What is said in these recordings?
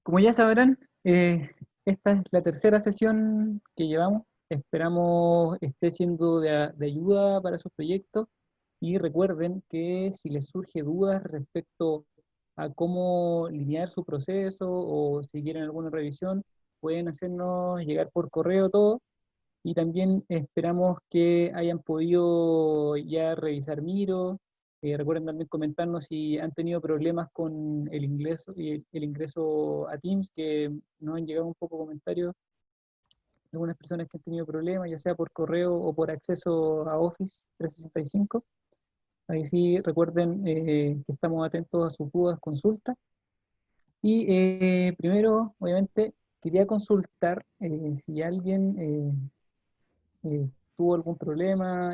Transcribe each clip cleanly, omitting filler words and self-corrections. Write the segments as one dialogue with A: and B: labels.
A: Como ya sabrán, esta es la tercera sesión que llevamos. Esperamos esté siendo de ayuda para sus proyectos y recuerden que si les surge dudas respecto a cómo linear su proceso o si quieren alguna revisión, pueden hacernos llegar por correo todo y también esperamos que hayan podido ya revisar Miro. Recuerden también comentarnos si han tenido problemas con el ingreso a Teams, que nos han llegado un poco comentarios de algunas personas que han tenido problemas, ya sea por correo o por acceso a Office 365. Ahí sí, recuerden que estamos atentos a sus dudas, consultas. Y primero, obviamente, quería consultar si alguien tuvo algún problema,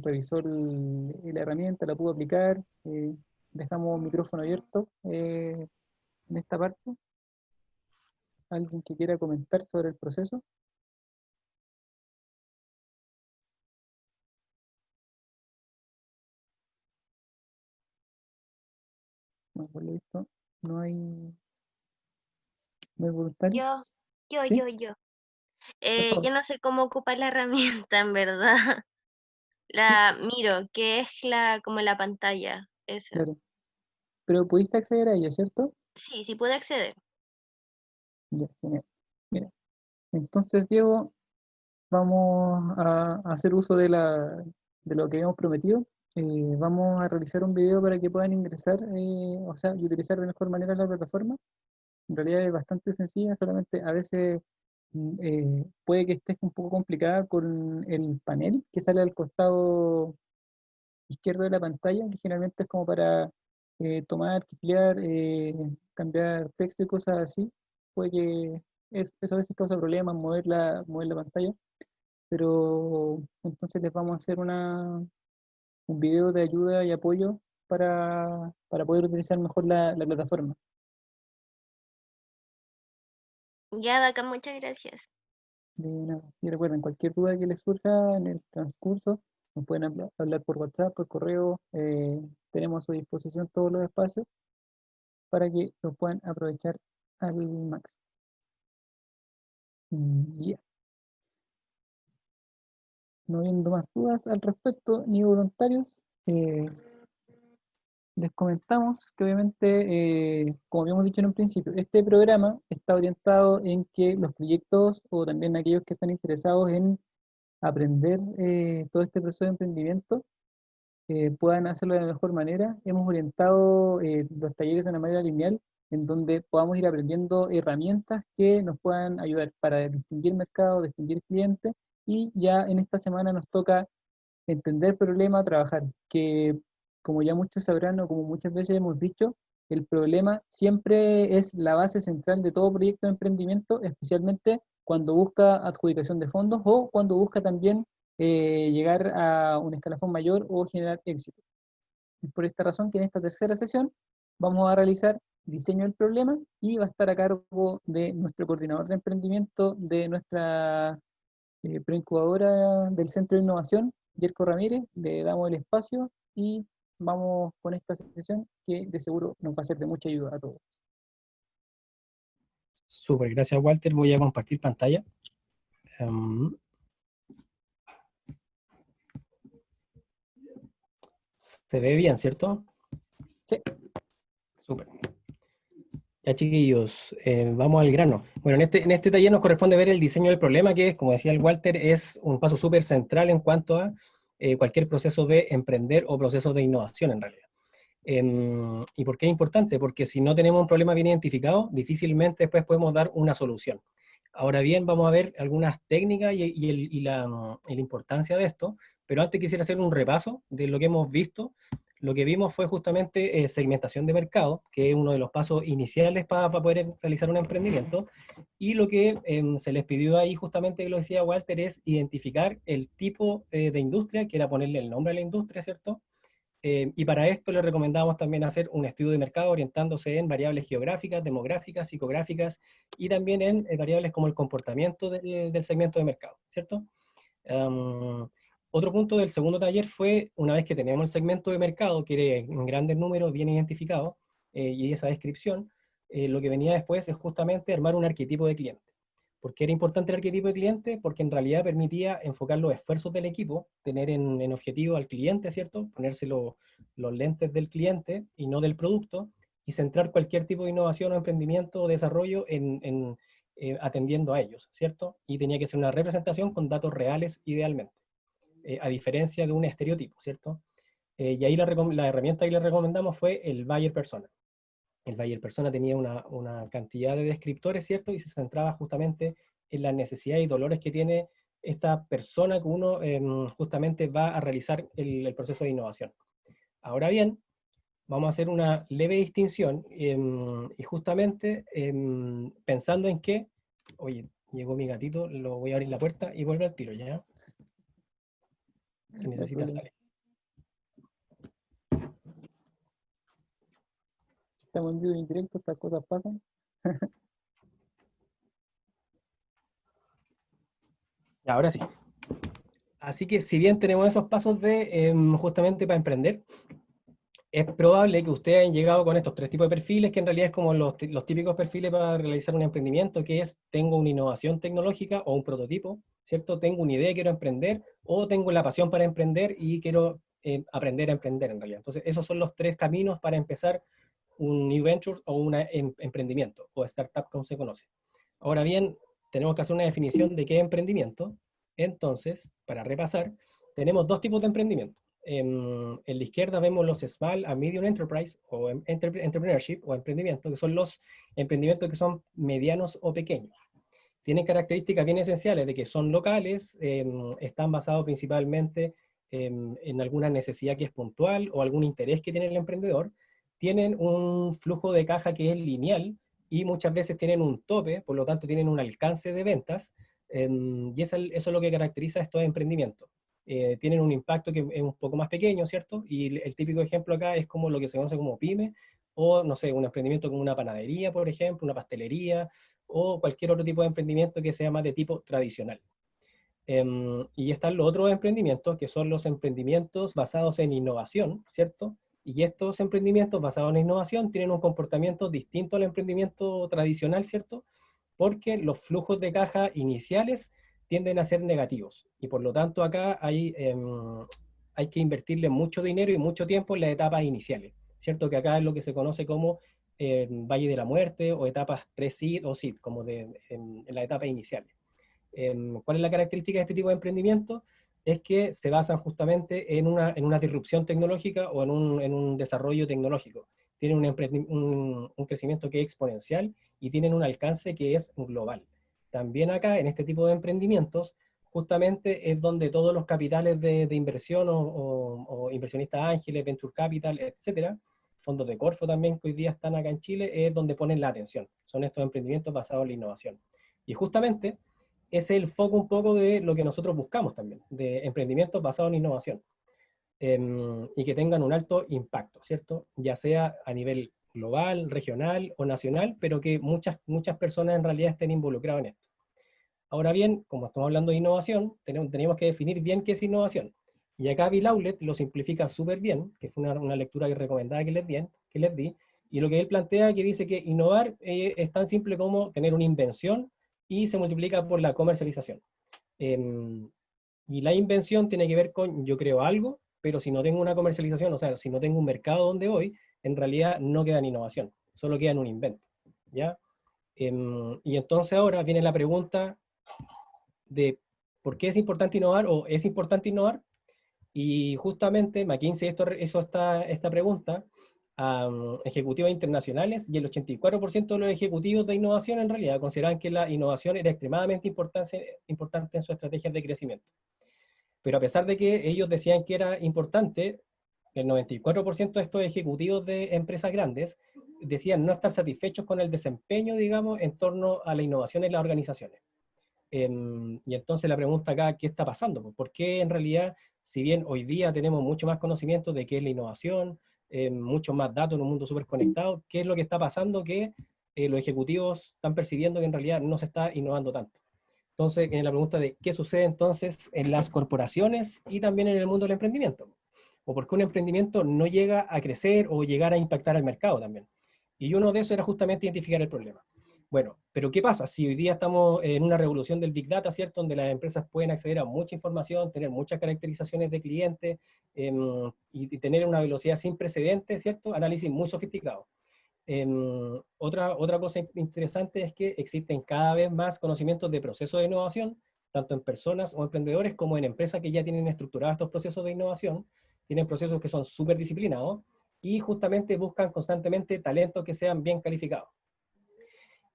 A: revisó la herramienta, la pudo aplicar. Dejamos micrófono abierto en esta parte. ¿Alguien que quiera comentar sobre el proceso? Bueno, por lo visto, no hay, no hay voluntarios.
B: Yo, yo,
A: ¿Sí?
B: yo, yo.
A: Por favor.
B: Yo no sé cómo ocupar la herramienta, en verdad.
A: Sí,
B: La miro, que es como la pantalla. Esa.
A: claro. Pero pudiste acceder a ella, ¿cierto?
B: Sí, sí puede acceder.
A: Ya, genial. Mira, entonces, Diego, vamos a hacer uso de lo que habíamos prometido. Vamos a realizar un video para que puedan ingresar, o sea, y utilizar de mejor manera la plataforma. En realidad es bastante sencilla, solamente a veces puede que esté un poco complicada con el panel que sale al costado izquierdo de la pantalla, que generalmente es como para tomar, cliquear, cambiar texto y cosas así. Puede que eso a veces causa problemas, mover la pantalla, pero entonces les vamos a hacer un video de ayuda y apoyo para poder utilizar mejor la plataforma.
B: Ya, bacán, muchas gracias.
A: De nada. Y recuerden, cualquier duda que les surja en el transcurso, nos pueden hablar por WhatsApp, por correo. Tenemos a su disposición todos los espacios para que los puedan aprovechar al máximo. Ya. No habiendo más dudas al respecto, ni voluntarios, les comentamos que obviamente, como habíamos dicho en un principio, este programa está orientado en que los proyectos o también aquellos que están interesados en aprender todo este proceso de emprendimiento puedan hacerlo de la mejor manera. Hemos orientado los talleres de una manera lineal en donde podamos ir aprendiendo herramientas que nos puedan ayudar para distinguir mercado, distinguir clientes y ya en esta semana nos toca entender problema, trabajar, que como ya muchos sabrán o como muchas veces hemos dicho, el problema siempre es la base central de todo proyecto de emprendimiento, especialmente cuando busca adjudicación de fondos o cuando busca también llegar a un escalafón mayor o generar éxito. Es por esta razón que en esta tercera sesión vamos a realizar diseño del problema y va a estar a cargo de nuestro coordinador de emprendimiento de nuestra preincubadora del Centro de Innovación, Yerko Ramírez. Le damos el espacio y vamos con esta sesión que de seguro nos va a ser de mucha ayuda a todos.
C: Súper, gracias Walter. Voy a compartir pantalla. Se ve bien, ¿cierto?
A: Sí.
C: Súper. Ya chiquillos, vamos al grano. Bueno, en este taller nos corresponde ver el diseño del problema, que es, como decía el Walter, es un paso súper central en cuanto a cualquier proceso de emprender o proceso de innovación en realidad. ¿Y por qué es importante? Porque si no tenemos un problema bien identificado, difícilmente después podemos dar una solución. Ahora bien, vamos a ver algunas técnicas y la importancia de esto, pero antes quisiera hacer un repaso de lo que hemos visto. Lo que vimos fue justamente segmentación de mercado, que es uno de los pasos iniciales para poder realizar un emprendimiento, y lo que se les pidió ahí justamente, que lo decía Walter, es identificar el tipo de industria, que era ponerle el nombre a la industria, ¿cierto? Y para esto le recomendamos también hacer un estudio de mercado orientándose en variables geográficas, demográficas, psicográficas y también en variables como el comportamiento del segmento de mercado, ¿cierto? Otro punto del segundo taller fue, una vez que tenemos el segmento de mercado, que en grandes números bien identificado, y esa descripción, lo que venía después es justamente armar un arquetipo de cliente. ¿Por qué era importante el arquetipo de cliente? Porque en realidad permitía enfocar los esfuerzos del equipo, tener en objetivo al cliente, ¿cierto? Ponerse los lentes del cliente y no del producto, y centrar cualquier tipo de innovación o emprendimiento o desarrollo atendiendo a ellos, ¿cierto? Y tenía que ser una representación con datos reales idealmente, a diferencia de un estereotipo, ¿cierto? Y ahí la herramienta que le recomendamos fue el Buyer Persona. El Buyer Persona tenía una cantidad de descriptores, ¿cierto? Y se centraba justamente en las necesidades y dolores que tiene esta persona que uno justamente va a realizar el proceso de innovación. Ahora bien, vamos a hacer una leve distinción y justamente pensando en que, oye, llegó mi gatito, lo voy a abrir la puerta y vuelve al tiro, ¿ya? Que necesita salir.
A: Estamos en vivo y en directo, estas cosas pasan.
C: Ahora sí. Así que si bien tenemos esos pasos de justamente para emprender, es probable que ustedes hayan llegado con estos 3 tipos de perfiles, que en realidad es como los típicos perfiles para realizar un emprendimiento, que es, tengo una innovación tecnológica o un prototipo, ¿cierto? Tengo una idea y quiero emprender, o tengo la pasión para emprender y quiero aprender a emprender en realidad. Entonces, esos son los 3 caminos para empezar un new venture o un emprendimiento, o startup como se conoce. Ahora bien, tenemos que hacer una definición de qué es emprendimiento. Entonces, para repasar, tenemos 2 tipos de emprendimiento. En la izquierda vemos los Small and Medium Enterprise o Entrepreneurship o emprendimiento, que son los emprendimientos que son medianos o pequeños. Tienen características bien esenciales de que son locales, están basados principalmente en alguna necesidad que es puntual o algún interés que tiene el emprendedor, tienen un flujo de caja que es lineal y muchas veces tienen un tope, por lo tanto tienen un alcance de ventas, y eso es lo que caracteriza a estos emprendimientos. Tienen un impacto que es un poco más pequeño, ¿cierto? Y el típico ejemplo acá es como lo que se conoce como pyme, o no sé, un emprendimiento como una panadería, por ejemplo, una pastelería, o cualquier otro tipo de emprendimiento que sea más de tipo tradicional. Y están los otros emprendimientos, que son los emprendimientos basados en innovación, ¿cierto? Y estos emprendimientos basados en innovación tienen un comportamiento distinto al emprendimiento tradicional, ¿cierto? Porque los flujos de caja iniciales tienden a ser negativos. Y por lo tanto acá hay que invertirle mucho dinero y mucho tiempo en las etapas iniciales, ¿cierto? Que acá es lo que se conoce como Valle de la Muerte o etapas pre-seed o seed, como en las etapas iniciales. ¿Cuál es la característica de este tipo de emprendimiento? Es que se basan justamente en una disrupción tecnológica o en un desarrollo tecnológico. Tienen un crecimiento que es exponencial y tienen un alcance que es global. También acá, en este tipo de emprendimientos, justamente es donde todos los capitales de inversión o inversionistas ángeles, venture capital, etcétera, fondos de Corfo también que hoy día están acá en Chile, es donde ponen la atención. Son estos emprendimientos basados en la innovación. Y justamente ese es el foco un poco de lo que nosotros buscamos también, de emprendimientos basados en innovación, y que tengan un alto impacto, ¿cierto? Ya sea a nivel global, regional o nacional, pero que muchas personas en realidad estén involucradas en esto. Ahora bien, como estamos hablando de innovación, tenemos que definir bien qué es innovación. Y acá Bill Aulet lo simplifica súper bien, que fue una lectura que recomendaba que les di, y lo que él plantea que dice que innovar es tan simple como tener una invención y se multiplica por la comercialización. Y la invención tiene que ver con yo creo algo, pero si no tengo una comercialización, o sea, si no tengo un mercado donde voy, en realidad no queda en innovación, solo queda en un invento, ¿ya? Y entonces ahora viene la pregunta de por qué es importante innovar o es importante innovar, y justamente McKinsey hizo esta pregunta a ejecutivos internacionales y el 84% de los ejecutivos de innovación en realidad consideraban que la innovación era extremadamente importante en sus estrategias de crecimiento. Pero a pesar de que ellos decían que era importante, el 94% de estos ejecutivos de empresas grandes decían no estar satisfechos con el desempeño, digamos, en torno a la innovación en las organizaciones. Y entonces la pregunta acá, ¿qué está pasando? ¿Por qué en realidad, si bien hoy día tenemos mucho más conocimiento de qué es la innovación, muchos más datos en un mundo súper conectado, qué es lo que está pasando que los ejecutivos están percibiendo que en realidad no se está innovando tanto? Entonces, en la pregunta de qué sucede entonces en las corporaciones y también en el mundo del emprendimiento, o por qué un emprendimiento no llega a crecer o llegar a impactar al mercado también. Y uno de esos era justamente identificar el problema. Bueno, pero ¿qué pasa? Si hoy día estamos en una revolución del Big Data, ¿cierto? Donde las empresas pueden acceder a mucha información, tener muchas caracterizaciones de clientes y tener una velocidad sin precedentes, ¿cierto? Análisis muy sofisticado. Otra cosa interesante es que existen cada vez más conocimientos de procesos de innovación, tanto en personas o emprendedores como en empresas que ya tienen estructurados estos procesos de innovación, tienen procesos que son súper disciplinados y justamente buscan constantemente talentos que sean bien calificados.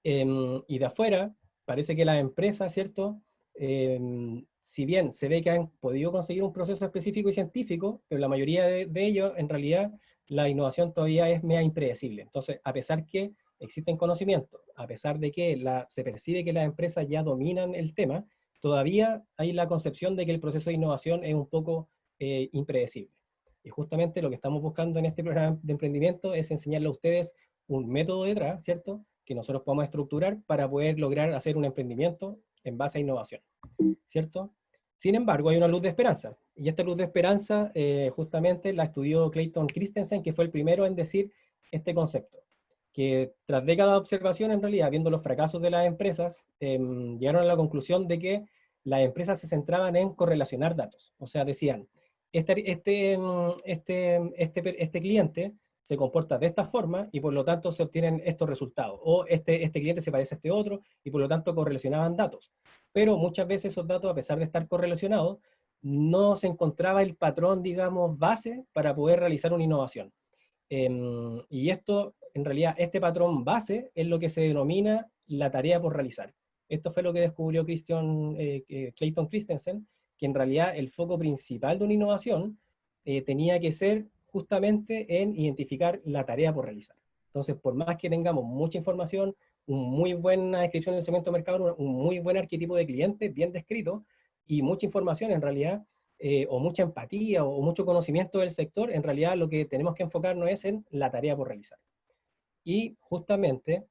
C: Y de afuera, parece que las empresas, ¿cierto? Si bien se ve que han podido conseguir un proceso específico y científico, pero la mayoría de ellos, en realidad, la innovación todavía es media impredecible. Entonces, a pesar que existen conocimientos, a pesar de que se percibe que las empresas ya dominan el tema, todavía hay la concepción de que el proceso de innovación es un poco impredecible. Y justamente lo que estamos buscando en este programa de emprendimiento es enseñarle a ustedes un método detrás, ¿cierto?, que nosotros podamos estructurar para poder lograr hacer un emprendimiento en base a innovación, ¿cierto? Sin embargo, hay una luz de esperanza, y esta luz de esperanza justamente la estudió Clayton Christensen, que fue el primero en decir este concepto, que tras décadas de observación, en realidad, viendo los fracasos de las empresas, llegaron a la conclusión de que las empresas se centraban en correlacionar datos, o sea, decían, este cliente se comporta de esta forma y por lo tanto se obtienen estos resultados. O este cliente se parece a este otro y por lo tanto correlacionaban datos. Pero muchas veces esos datos, a pesar de estar correlacionados, no se encontraba el patrón, digamos, base para poder realizar una innovación. Y esto, en realidad, este patrón base es lo que se denomina la tarea por realizar. Esto fue lo que descubrió Clayton Christensen, que en realidad el foco principal de una innovación tenía que ser justamente en identificar la tarea por realizar. Entonces, por más que tengamos mucha información, una muy buena descripción del segmento de mercado, un muy buen arquetipo de cliente, bien descrito, y mucha información en realidad, o mucha empatía, o mucho conocimiento del sector, en realidad lo que tenemos que enfocarnos es en la tarea por realizar. Y justamente,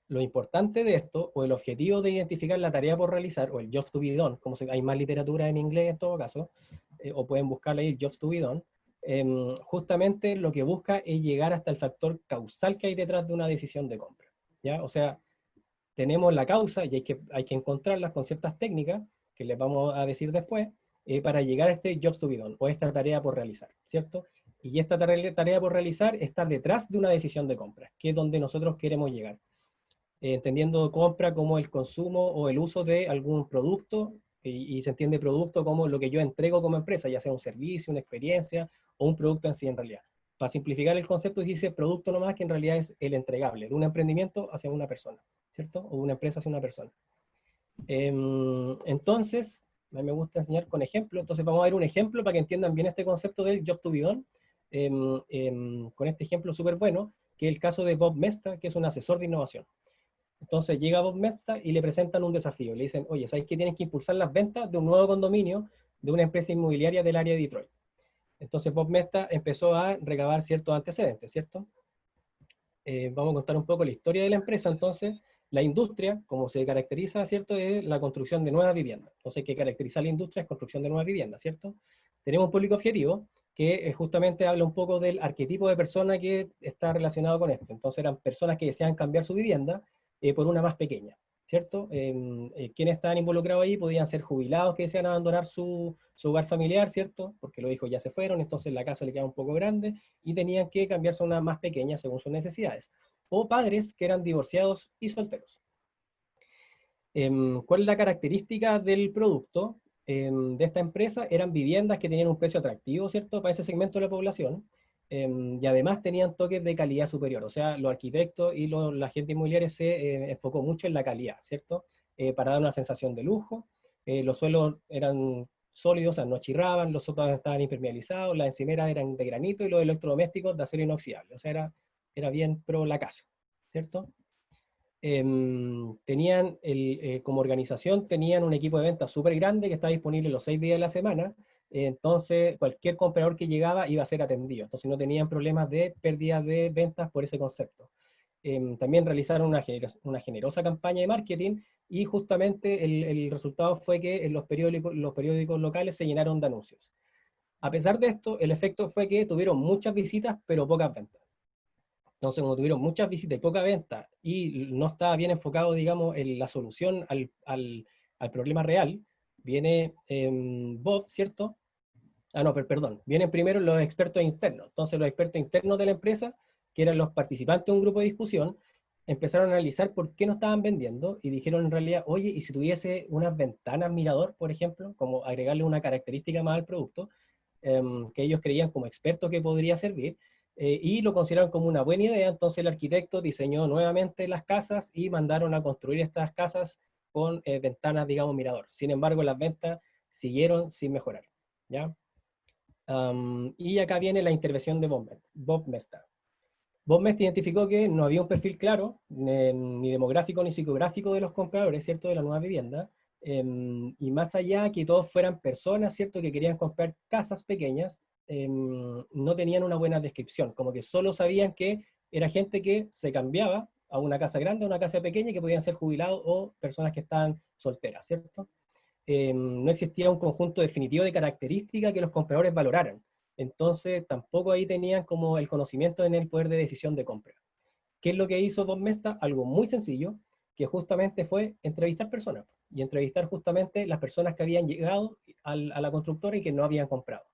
C: lo importante de esto, o el objetivo de identificar la tarea por realizar, o el jobs to be done, como hay más literatura en inglés en todo caso, o pueden buscarle ahí jobs to be done, justamente lo que busca es llegar hasta el factor causal que hay detrás de una decisión de compra, ¿ya? O sea, tenemos la causa y hay que encontrarlas con ciertas técnicas, que les vamos a decir después, para llegar a este jobs to be done, o esta tarea por realizar, ¿cierto? Y esta tarea por realizar está detrás de una decisión de compra, que es donde nosotros queremos llegar. Entendiendo compra como el consumo o el uso de algún producto, y se entiende producto como lo que yo entrego como empresa, ya sea un servicio, una experiencia o un producto en sí en realidad. Para simplificar el concepto, dice producto nomás, que en realidad es el entregable de un emprendimiento hacia una persona, ¿cierto? O de una empresa hacia una persona. Entonces, a mí me gusta enseñar con ejemplo, entonces vamos a ver un ejemplo para que entiendan bien este concepto del job to be done, con este ejemplo súper bueno, que es el caso de Bob Mesta, que es un asesor de innovación. Entonces llega Bob Mesta y le presentan un desafío. Le dicen, oye, ¿sabes que tienes que impulsar las ventas de un nuevo condominio de una empresa inmobiliaria del área de Detroit? Entonces Bob Mesta empezó a recabar ciertos antecedentes, ¿cierto? Vamos a contar un poco la historia de la empresa. Entonces, la industria, como se caracteriza, ¿cierto?, es la construcción de nuevas viviendas. Entonces, ¿qué caracteriza la industria? Es construcción de nuevas viviendas, ¿cierto? Tenemos un público objetivo que justamente habla un poco del arquetipo de persona que está relacionado con esto. Entonces, eran personas que desean cambiar su vivienda por una más pequeña, ¿cierto? Quienes estaban involucrados ahí podían ser jubilados que desean abandonar su hogar familiar, ¿cierto? Porque los hijos ya se fueron, entonces la casa le queda un poco grande y tenían que cambiarse a una más pequeña según sus necesidades. O padres que eran divorciados y solteros. ¿Cuál es la característica del producto de esta empresa? Eran viviendas que tenían un precio atractivo, ¿cierto?, para ese segmento de la población. Y además tenían toques de calidad superior, o sea, los arquitectos y la gente inmobiliaria se enfocó mucho en la calidad, ¿cierto? Para dar una sensación de lujo. Los suelos eran sólidos, o sea, no chirraban, los sótanos estaban impermeabilizados, las encimeras eran de granito y los electrodomésticos de acero inoxidable, o sea, era bien pro la casa, ¿cierto? Tenían, como organización, tenían un equipo de ventas súper grande que estaba disponible los 6 días de la semana. Entonces cualquier comprador que llegaba iba a ser atendido, entonces no tenían problemas de pérdida de ventas por ese concepto. También realizaron una generosa campaña de marketing y justamente el resultado fue que en los periódicos locales se llenaron de anuncios. A pesar de esto, el efecto fue que tuvieron muchas visitas pero pocas ventas. Entonces, como tuvieron muchas visitas y poca venta, y no estaba bien enfocado, digamos, en la solución al problema real, viene Bob, ¿cierto? Ah, no, perdón. Vienen primero los expertos internos. Entonces, los expertos internos de la empresa, que eran los participantes de un grupo de discusión, empezaron a analizar por qué no estaban vendiendo y dijeron en realidad, oye, ¿y si tuviese unas ventanas mirador, por ejemplo, como agregarle una característica más al producto, que ellos creían como expertos que podría servir, y lo consideraron como una buena idea? Entonces el arquitecto diseñó nuevamente las casas y mandaron a construir estas casas con ventanas, digamos, mirador. Sin embargo, las ventas siguieron sin mejorar, ¿ya? Y acá viene la intervención de Bob Mesta. Bob Mesta identificó que no había un perfil claro, ni demográfico ni psicográfico de los compradores, ¿cierto?, de la nueva vivienda, y más allá que todos fueran personas, ¿cierto?, que querían comprar casas pequeñas, no tenían una buena descripción, como que solo sabían que era gente que se cambiaba a una casa grande, a una casa pequeña, que podían ser jubilados o personas que estaban solteras, ¿cierto? No existía un conjunto definitivo de características que los compradores valoraran. Entonces, tampoco ahí tenían como el conocimiento en el poder de decisión de compra. ¿Qué es lo que hizo Bob Mesta? Algo muy sencillo, que justamente fue entrevistar personas, y entrevistar justamente las personas que habían llegado a la constructora y que no habían comprado.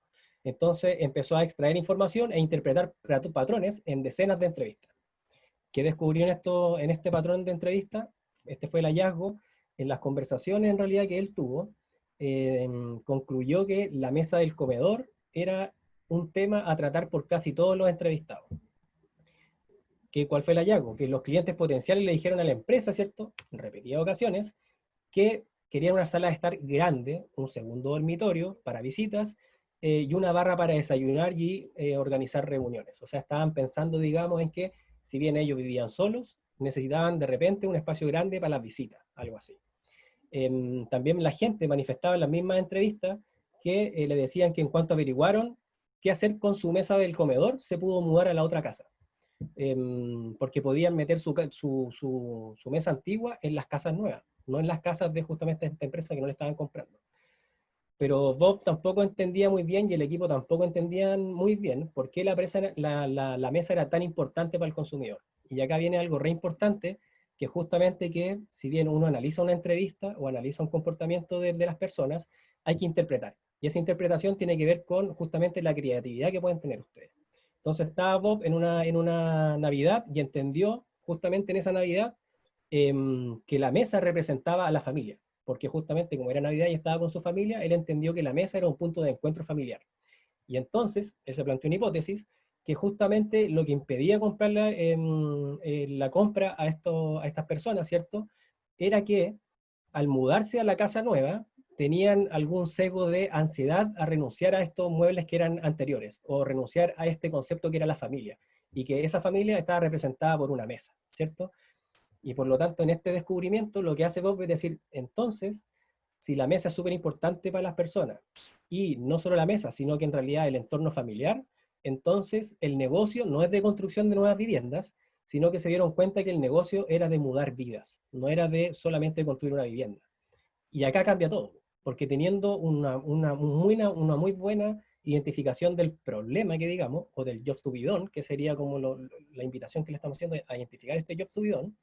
C: Entonces, empezó a extraer información e interpretar patrones en decenas de entrevistas. ¿Qué descubrió en este patrón de entrevista? Este fue el hallazgo. En las conversaciones en realidad que él tuvo, concluyó que la mesa del comedor era un tema a tratar por casi todos los entrevistados. ¿Cuál fue el hallazgo? Que los clientes potenciales le dijeron a la empresa, ¿cierto?, en repetidas ocasiones, que querían una sala de estar grande, un segundo dormitorio para visitas, y una barra para desayunar y organizar reuniones. O sea, estaban pensando, digamos, en que si bien ellos vivían solos, necesitaban de repente un espacio grande para las visitas, algo así. También la gente manifestaba en las mismas entrevistas que le decían que en cuanto averiguaron qué hacer con su mesa del comedor, se pudo mudar a la otra casa. Porque podían meter su mesa antigua en las casas nuevas, no en las casas de justamente esta empresa que no le estaban comprando. Pero Bob tampoco entendía muy bien, y el equipo tampoco entendían muy bien por qué la mesa era tan importante para el consumidor. Y acá viene algo re importante, que justamente que si bien uno analiza una entrevista o analiza un comportamiento de las personas, hay que interpretar. Y esa interpretación tiene que ver con justamente la creatividad que pueden tener ustedes. Entonces estaba Bob en una Navidad y entendió justamente en esa Navidad que la mesa representaba a la familia, porque justamente como era Navidad y estaba con su familia, él entendió que la mesa era un punto de encuentro familiar. Y entonces él se planteó una hipótesis que justamente lo que impedía comprar la compra a estas personas, ¿cierto?, era que al mudarse a la casa nueva, tenían algún sesgo de ansiedad a renunciar a estos muebles que eran anteriores, o renunciar a este concepto que era la familia, y que esa familia estaba representada por una mesa, ¿cierto? Y por lo tanto, en este descubrimiento, lo que hace Bob es decir, entonces, si la mesa es súper importante para las personas, y no solo la mesa, sino que en realidad el entorno familiar, entonces el negocio no es de construcción de nuevas viviendas, sino que se dieron cuenta que el negocio era de mudar vidas, no era de solamente construir una vivienda. Y acá cambia todo, porque teniendo una muy buena identificación del problema, que digamos, o del job to be done, que sería como la invitación que le estamos haciendo a identificar este job to be done,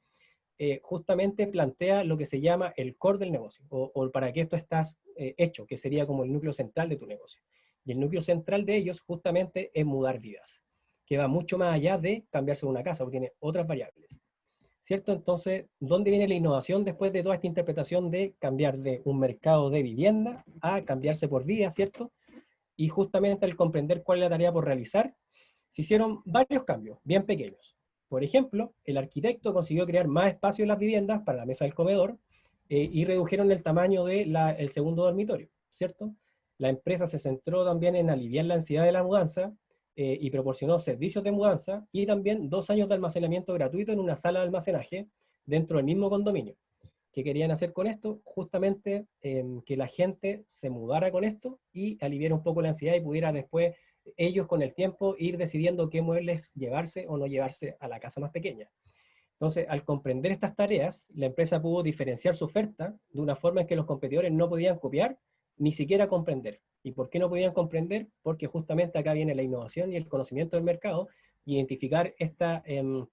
C: justamente plantea lo que se llama el core del negocio, o para qué esto estás hecho, que sería como el núcleo central de tu negocio. Y el núcleo central de ellos justamente es mudar vidas, que va mucho más allá de cambiarse de una casa, porque tiene otras variables. ¿Cierto? Entonces, ¿dónde viene la innovación después de toda esta interpretación de cambiar de un mercado de vivienda a cambiarse por vida, ¿cierto? Y justamente al comprender cuál es la tarea por realizar, se hicieron varios cambios, bien pequeños. Por ejemplo, el arquitecto consiguió crear más espacio en las viviendas para la mesa del comedor, y redujeron el tamaño del segundo dormitorio, ¿cierto? La empresa se centró también en aliviar la ansiedad de la mudanza, y proporcionó servicios de mudanza y también 2 años de almacenamiento gratuito en una sala de almacenaje dentro del mismo condominio. ¿Qué querían hacer con esto? Justamente que la gente se mudara con esto y aliviara un poco la ansiedad y pudiera después ellos con el tiempo ir decidiendo qué muebles llevarse o no llevarse a la casa más pequeña. Entonces, al comprender estas tareas, la empresa pudo diferenciar su oferta de una forma en que los competidores no podían copiar, ni siquiera comprender. ¿Y por qué no podían comprender? Porque justamente acá viene la innovación y el conocimiento del mercado, identificar esta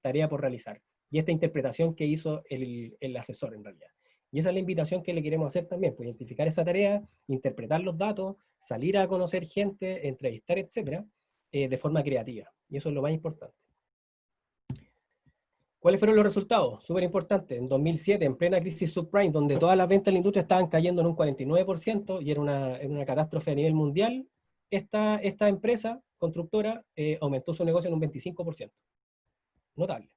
C: tarea por realizar y esta interpretación que hizo el asesor en realidad. Y esa es la invitación que le queremos hacer también, pues identificar esa tarea, interpretar los datos, salir a conocer gente, entrevistar, etcétera, de forma creativa. Y eso es lo más importante. ¿Cuáles fueron los resultados? Súper importante. En 2007, en plena crisis subprime, donde todas las ventas de la industria estaban cayendo en un 49% y era una catástrofe a nivel mundial, esta empresa constructora aumentó su negocio en un 25%. Notable.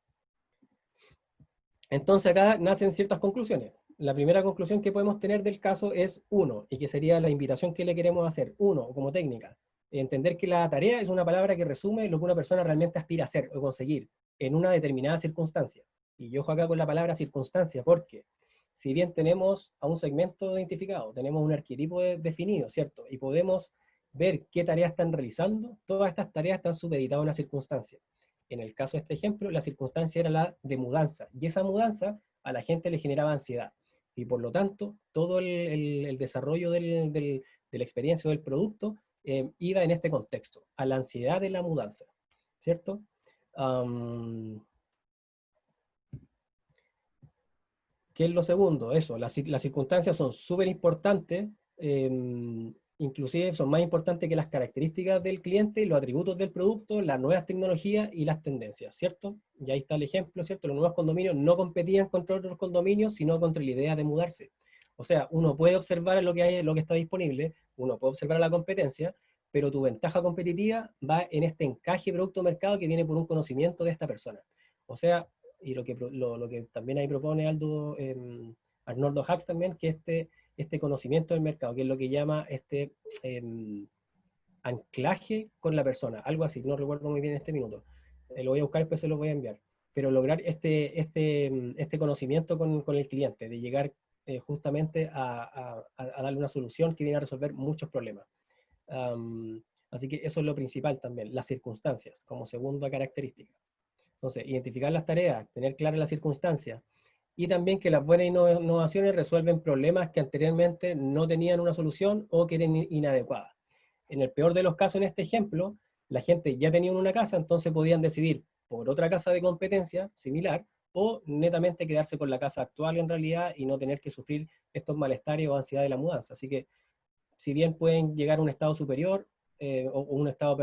C: Entonces acá nacen ciertas conclusiones. La primera conclusión que podemos tener del caso es uno, y que sería la invitación que le queremos hacer. Uno, como técnica, entender que la tarea es una palabra que resume lo que una persona realmente aspira a hacer o conseguir en una determinada circunstancia. Y yo ojo acá con la palabra circunstancia, porque si bien tenemos a un segmento identificado, tenemos un arquetipo definido, ¿cierto? Y podemos ver qué tareas están realizando, todas estas tareas están supeditadas a una circunstancia. En el caso de este ejemplo, la circunstancia era la de mudanza, y esa mudanza a la gente le generaba ansiedad. Y por lo tanto, todo el desarrollo de la experiencia o del producto iba en este contexto, a la ansiedad de la mudanza, ¿cierto? ¿Qué es lo segundo? Eso, las circunstancias son súper importantes, inclusive son más importantes que las características del cliente, los atributos del producto, las nuevas tecnologías y las tendencias, ¿cierto? Y ahí está el ejemplo, ¿cierto? Los nuevos condominios no competían contra otros condominios, sino contra la idea de mudarse. O sea, uno puede observar lo que hay, lo que está disponible, uno puede observar la competencia, pero tu ventaja competitiva va en este encaje producto-mercado que viene por un conocimiento de esta persona. O sea, y lo que también ahí propone Arnoldo Hacks también, que este conocimiento del mercado, que es lo que llama anclaje con la persona, algo así, no recuerdo muy bien en este minuto. Lo voy a buscar, después se lo voy a enviar. Pero lograr este conocimiento con el cliente, de llegar justamente a darle una solución que viene a resolver muchos problemas. Así que eso es lo principal también, las circunstancias, como segunda característica. Entonces, identificar las tareas, tener claras las circunstancias, y también que las buenas innovaciones resuelven problemas que anteriormente no tenían una solución o que eran inadecuadas. En el peor de los casos, en este ejemplo, la gente ya tenía una casa, entonces podían decidir por otra casa de competencia similar, o netamente quedarse con la casa actual en realidad y no tener que sufrir estos malestares o ansiedad de la mudanza. Así que, si bien pueden llegar a un estado superior o un estado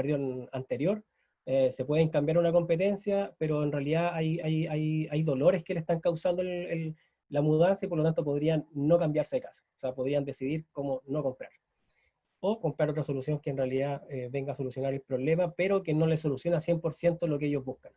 C: anterior, se pueden cambiar una competencia, pero en realidad hay dolores que le están causando la mudanza y por lo tanto podrían no cambiarse de casa. O sea, podrían decidir cómo no comprar. O comprar otra solución que en realidad venga a solucionar el problema, pero que no le soluciona 100% lo que ellos buscan.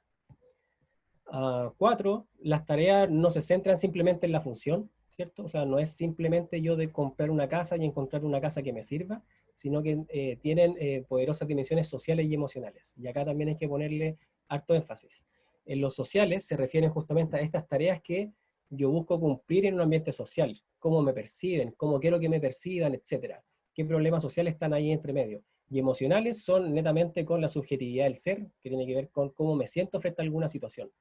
C: 4, las tareas no se centran simplemente en la función, ¿cierto? O sea, no es simplemente yo de comprar una casa y encontrar una casa que me sirva, sino que tienen poderosas dimensiones sociales y emocionales. Y acá también hay que ponerle harto énfasis. En los sociales se refieren justamente a estas tareas que yo busco cumplir en un ambiente social, cómo me perciben, cómo quiero que me perciban, etcétera. ¿Qué problemas sociales están ahí entre medio? Y emocionales son netamente con la subjetividad del ser, que tiene que ver con cómo me siento frente a alguna situación.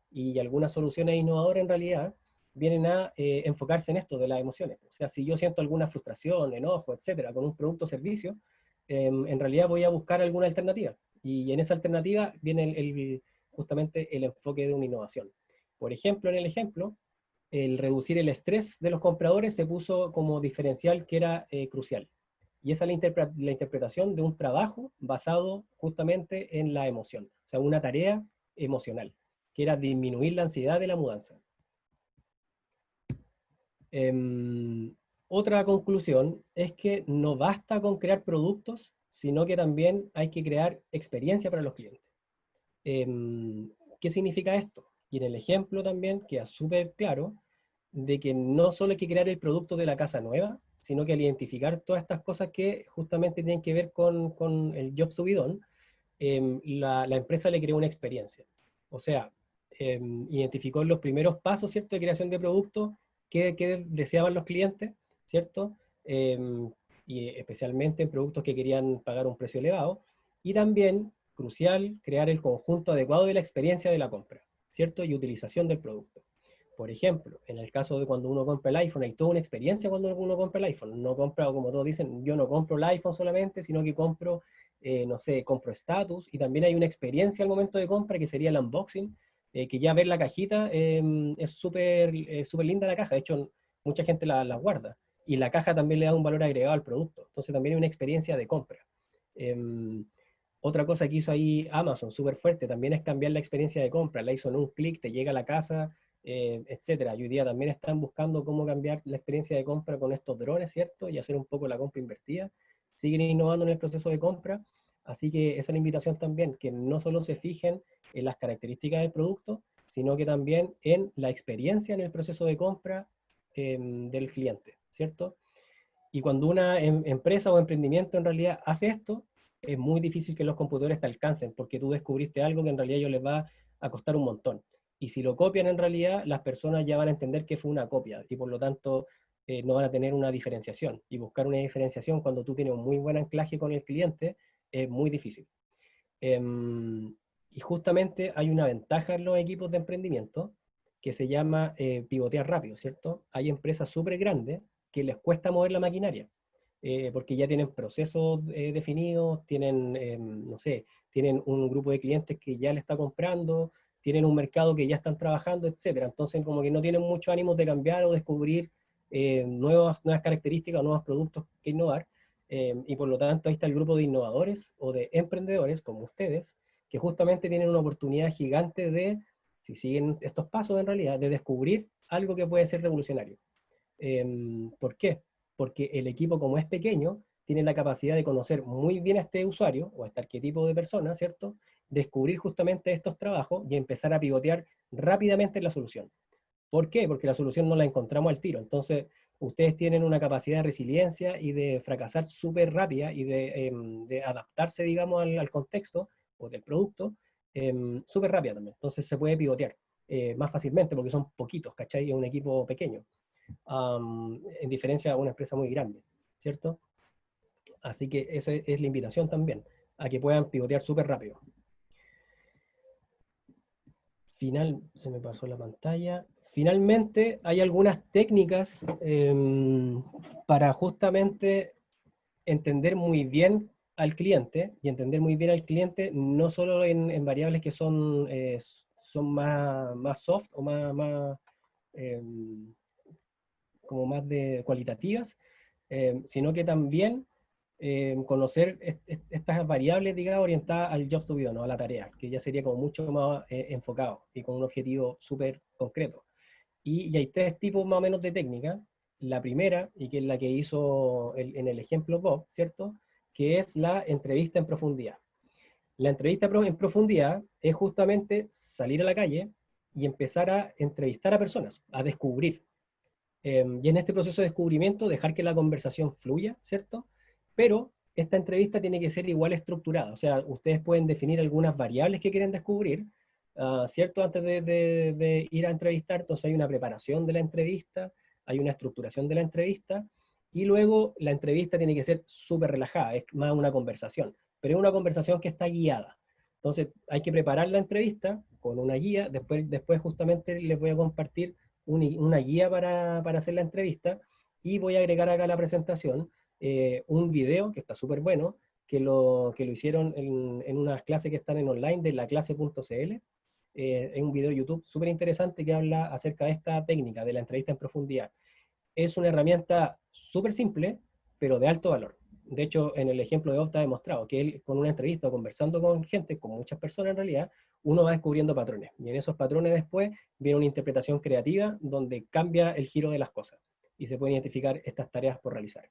C: Y algunas soluciones innovadoras en realidad vienen a enfocarse en esto de las emociones. O sea, si yo siento alguna frustración, enojo, etcétera, con un producto o servicio, en realidad voy a buscar alguna alternativa. Y en esa alternativa viene justamente el enfoque de una innovación. Por ejemplo, en el ejemplo, el reducir el estrés de los compradores se puso como diferencial que era crucial. Y esa es la interpretación de un trabajo basado justamente en la emoción. O sea, una tarea emocional, que era disminuir la ansiedad de la mudanza. Otra conclusión es que no basta con crear productos, sino que también hay que crear experiencia para los clientes. ¿Qué significa esto? Y en el ejemplo también queda súper claro de que no solo hay que crear el producto de la casa nueva, sino que al identificar todas estas cosas que justamente tienen que ver con el job subidón, la empresa le creó una experiencia. O sea, identificó los primeros pasos, ¿cierto?, de creación de productos que deseaban los clientes, ¿cierto? Y especialmente en productos que querían pagar un precio elevado. Y también, crucial, crear el conjunto adecuado de la experiencia de la compra, ¿cierto? Y utilización del producto. Por ejemplo, en el caso de cuando uno compra el iPhone, hay toda una experiencia cuando uno compra el iPhone. No compra, como todos dicen, yo no compro el iPhone solamente, sino que compro, no sé, compro status, y también hay una experiencia al momento de compra que sería el unboxing, que ya ver la cajita es súper linda la caja. De hecho, mucha gente la guarda. Y la caja también le da un valor agregado al producto. Entonces también hay una experiencia de compra. Otra cosa que hizo ahí Amazon súper fuerte también es cambiar la experiencia de compra. La hizo en un clic, te llega a la casa, etcétera. Y hoy día también están buscando cómo cambiar la experiencia de compra con estos drones, ¿cierto? Y hacer un poco la compra invertida. Siguen innovando en el proceso de compra. Así que esa es la invitación también, que no solo se fijen en las características del producto, sino que también en la experiencia en el proceso de compra del cliente, ¿cierto? Y cuando una empresa o emprendimiento en realidad hace esto, es muy difícil que los computadores te alcancen, porque tú descubriste algo que en realidad a ellos les va a costar un montón. Y si lo copian en realidad, las personas ya van a entender que fue una copia, y por lo tanto no van a tener una diferenciación. Y buscar una diferenciación cuando tú tienes un muy buen anclaje con el cliente es muy difícil. Y justamente hay una ventaja en los equipos de emprendimiento que se llama pivotear rápido, ¿cierto? Hay empresas súper grandes que les cuesta mover la maquinaria, porque ya tienen procesos definidos, tienen, no sé, tienen un grupo de clientes que ya le está comprando, tienen un mercado que ya están trabajando, etcétera. Entonces, como que no tienen mucho ánimo de cambiar o descubrir nuevas características o nuevos productos que innovar. Y por lo tanto, ahí está el grupo de innovadores o de emprendedores, como ustedes, que justamente tienen una oportunidad gigante de, si siguen estos pasos en realidad, de descubrir algo que puede ser revolucionario. ¿Por qué? Porque el equipo, como es pequeño, tiene la capacidad de conocer muy bien a este usuario o a este arquetipo de persona, ¿cierto? Descubrir justamente estos trabajos y empezar a pivotear rápidamente en la solución. ¿Por qué? Porque la solución no la encontramos al tiro. Entonces, ustedes tienen una capacidad de resiliencia y de fracasar súper rápida y de adaptarse, digamos, al contexto o del producto súper rápida también. Entonces, se puede pivotear más fácilmente porque son poquitos, ¿cachai? Es un equipo pequeño, en diferencia a una empresa muy grande, ¿cierto? Así que esa es la invitación también, a que puedan pivotear súper rápido. Se me pasó la pantalla. Finalmente, hay algunas técnicas para justamente entender muy bien al cliente, y entender muy bien al cliente no solo en variables que son más soft o como más de cualitativas, sino que también conocer estas variables, digamos, orientadas al job to be done, ¿no? A la tarea, que ya sería como mucho más enfocado y con un objetivo súper concreto. Y hay tres tipos más o menos de técnica. La primera, y que es la que hizo en el ejemplo Bob, ¿cierto? Que es la entrevista en profundidad. La entrevista en profundidad es justamente salir a la calle y empezar a entrevistar a personas, a descubrir. Y en este proceso de descubrimiento, dejar que la conversación fluya, ¿cierto? Pero esta entrevista tiene que ser igual estructurada. O sea, ustedes pueden definir algunas variables que quieren descubrir, ¿cierto? Antes de ir a entrevistar. Entonces hay una preparación de la entrevista, hay una estructuración de la entrevista, y luego la entrevista tiene que ser súper relajada, es más una conversación, pero es una conversación que está guiada. Entonces hay que preparar la entrevista con una guía, después justamente les voy a compartir una guía para hacer la entrevista, y voy a agregar acá a la presentación un video que está súper bueno, que lo hicieron en unas clases que están en online de laclase.cl. Es un video de YouTube súper interesante que habla acerca de esta técnica de la entrevista en profundidad. Es una herramienta súper simple, pero de alto valor. De hecho, en el ejemplo de Bob está demostrado que él, con una entrevista o conversando con gente, con muchas personas en realidad, uno va descubriendo patrones. Y en esos patrones después viene una interpretación creativa donde cambia el giro de las cosas y se pueden identificar estas tareas por realizar.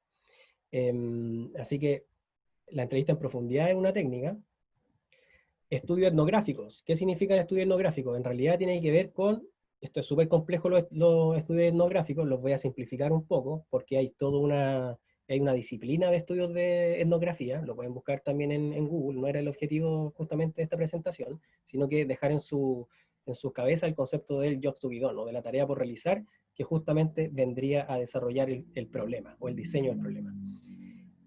C: Así que la entrevista en profundidad es una técnica. Estudios etnográficos. ¿Qué significa estudio etnográfico? En realidad tiene que ver con, esto es súper complejo los estudios etnográficos, los voy a simplificar un poco, porque hay hay una disciplina de estudios de etnografía, lo pueden buscar también en Google, no era el objetivo justamente de esta presentación, sino que dejar en sus cabezas el concepto del job to be done, o de la tarea por realizar, que justamente vendría a desarrollar el problema, o el diseño del problema.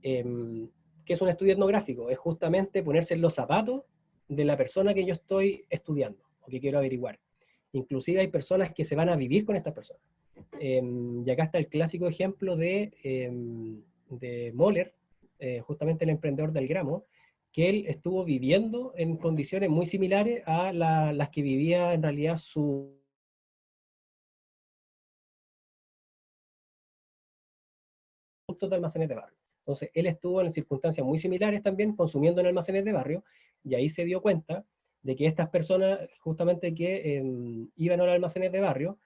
C: ¿Qué es un estudio etnográfico? Es justamente ponerse en los zapatos de la persona que yo estoy estudiando o que quiero averiguar. inclusive hay personas que se van a vivir con estas personas. Y acá está el clásico ejemplo de Moller, justamente el emprendedor del gramo, que él estuvo viviendo en condiciones muy similares a las que vivía en realidad su productos de almacenes de barrio. Entonces, él estuvo en circunstancias muy similares también, consumiendo en almacenes de barrio, y ahí se dio cuenta de que estas personas, justamente que iban a los almacenes de barrio,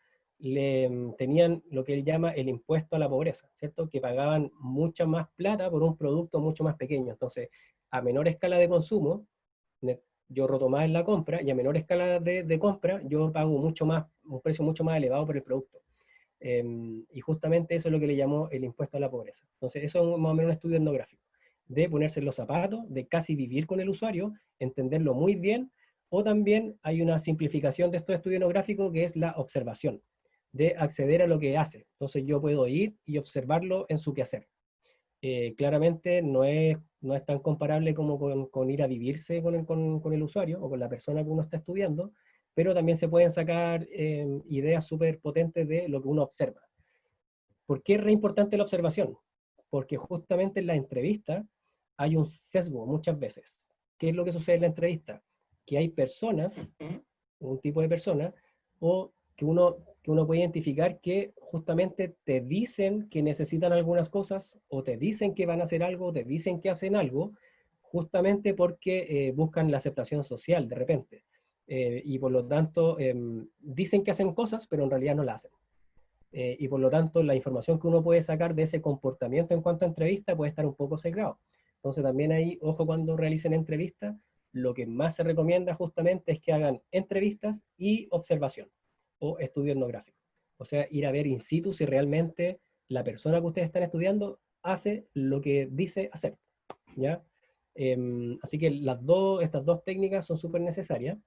C: tenían lo que él llama el impuesto a la pobreza, ¿cierto? Que pagaban mucha más plata por un producto mucho más pequeño. Entonces, a menor escala de consumo, yo roto más en la compra, y a menor escala de compra, yo pago mucho más, un precio mucho más elevado por el producto. Y justamente eso es lo que le llamó el impuesto a la pobreza. Entonces, eso es más o menos un estudio etnográfico, de ponerse en los zapatos, de casi vivir con el usuario, entenderlo muy bien, o también hay una simplificación de estos estudios etnográficos que es la observación, de acceder a lo que hace. Entonces yo puedo ir y observarlo en su quehacer. Claramente no es tan comparable como con ir a vivirse con el usuario o con la persona que uno está estudiando, pero también se pueden sacar ideas súper potentes de lo que uno observa. ¿Por qué es re importante la observación? Porque justamente en la entrevista hay un sesgo muchas veces. ¿Qué es lo que sucede en la entrevista? Que hay personas, un tipo de personas, o que uno puede identificar que justamente te dicen que necesitan algunas cosas, o te dicen que van a hacer algo, o te dicen que hacen algo, justamente porque buscan la aceptación social de repente. Y por lo tanto, dicen que hacen cosas, pero en realidad no la hacen. Y por lo tanto, la información que uno puede sacar de ese comportamiento en cuanto a entrevista puede estar un poco sesgado. Entonces también ahí, ojo cuando realicen entrevistas, lo que más se recomienda justamente es que hagan entrevistas y observación o estudio etnográfico. O sea, ir a ver in situ si realmente la persona que ustedes están estudiando hace lo que dice hacer, ¿ya? Así que estas dos técnicas son súper necesarias.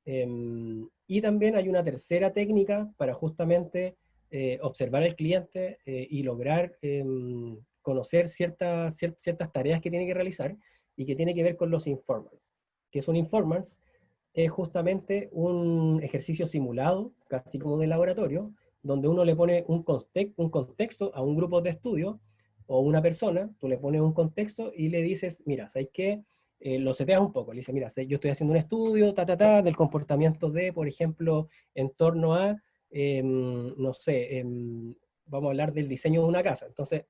C: Y también hay una tercera técnica para justamente observar al cliente y lograr conocer ciertas tareas que tiene que realizar y que tiene que ver con los informants. ¿Qué son informants? Es justamente un ejercicio simulado, casi como de laboratorio, donde uno le pone un contexto a un grupo de estudio o una persona, tú le pones un contexto y le dices, mira, ¿sabes qué? Lo seteas un poco, le dices, mira, yo estoy haciendo un estudio, del comportamiento de, por ejemplo, en torno a, no sé, vamos a hablar del diseño de una casa. Entonces,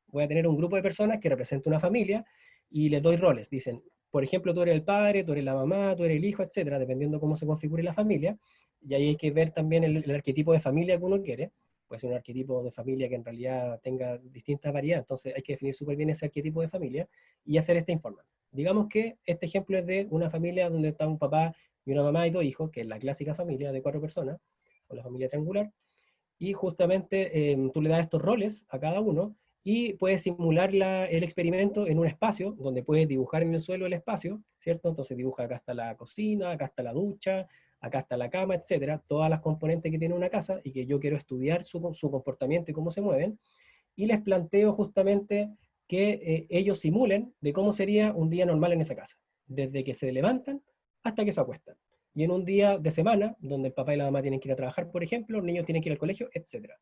C: voy a tener un grupo de personas que representa una familia y les doy roles. Dicen, por ejemplo, tú eres el padre, tú eres la mamá, tú eres el hijo, etcétera, dependiendo cómo se configure la familia. Y ahí hay que ver también el arquetipo de familia que uno quiere. Puede ser un arquetipo de familia que en realidad tenga distintas variedades, entonces hay que definir súper bien ese arquetipo de familia y hacer este informance. Digamos que este ejemplo es de una familia donde está un papá y una mamá y dos hijos, que es la clásica familia de 4 personas, o la familia triangular, y justamente tú le das estos roles a cada uno y puedes simular el experimento en un espacio donde puedes dibujar en el suelo el espacio, ¿cierto? Entonces dibuja acá está la cocina, acá está la ducha, acá está la cama, etcétera, todas las componentes que tiene una casa y que yo quiero estudiar su comportamiento y cómo se mueven, y les planteo justamente que ellos simulen de cómo sería un día normal en esa casa, desde que se levantan hasta que se acuestan. Y en un día de semana, donde el papá y la mamá tienen que ir a trabajar, por ejemplo, los niños tienen que ir al colegio, etc.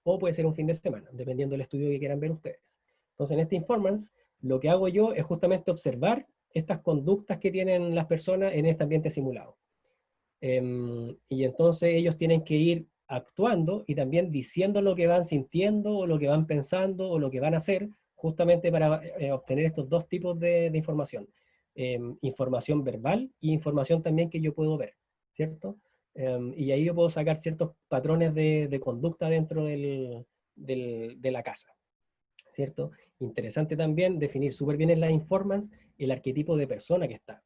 C: O puede ser un fin de semana, dependiendo del estudio que quieran ver ustedes. Entonces, en este Informance, lo que hago yo es justamente observar estas conductas que tienen las personas en este ambiente simulado. Y entonces ellos tienen que ir actuando y también diciendo lo que van sintiendo o lo que van pensando o lo que van a hacer, justamente para obtener estos dos tipos de información. Información verbal y información también que yo puedo ver, ¿cierto? Y ahí yo puedo sacar ciertos patrones de conducta dentro de la casa, ¿cierto? Interesante también definir súper bien en la informance el arquetipo de persona que está.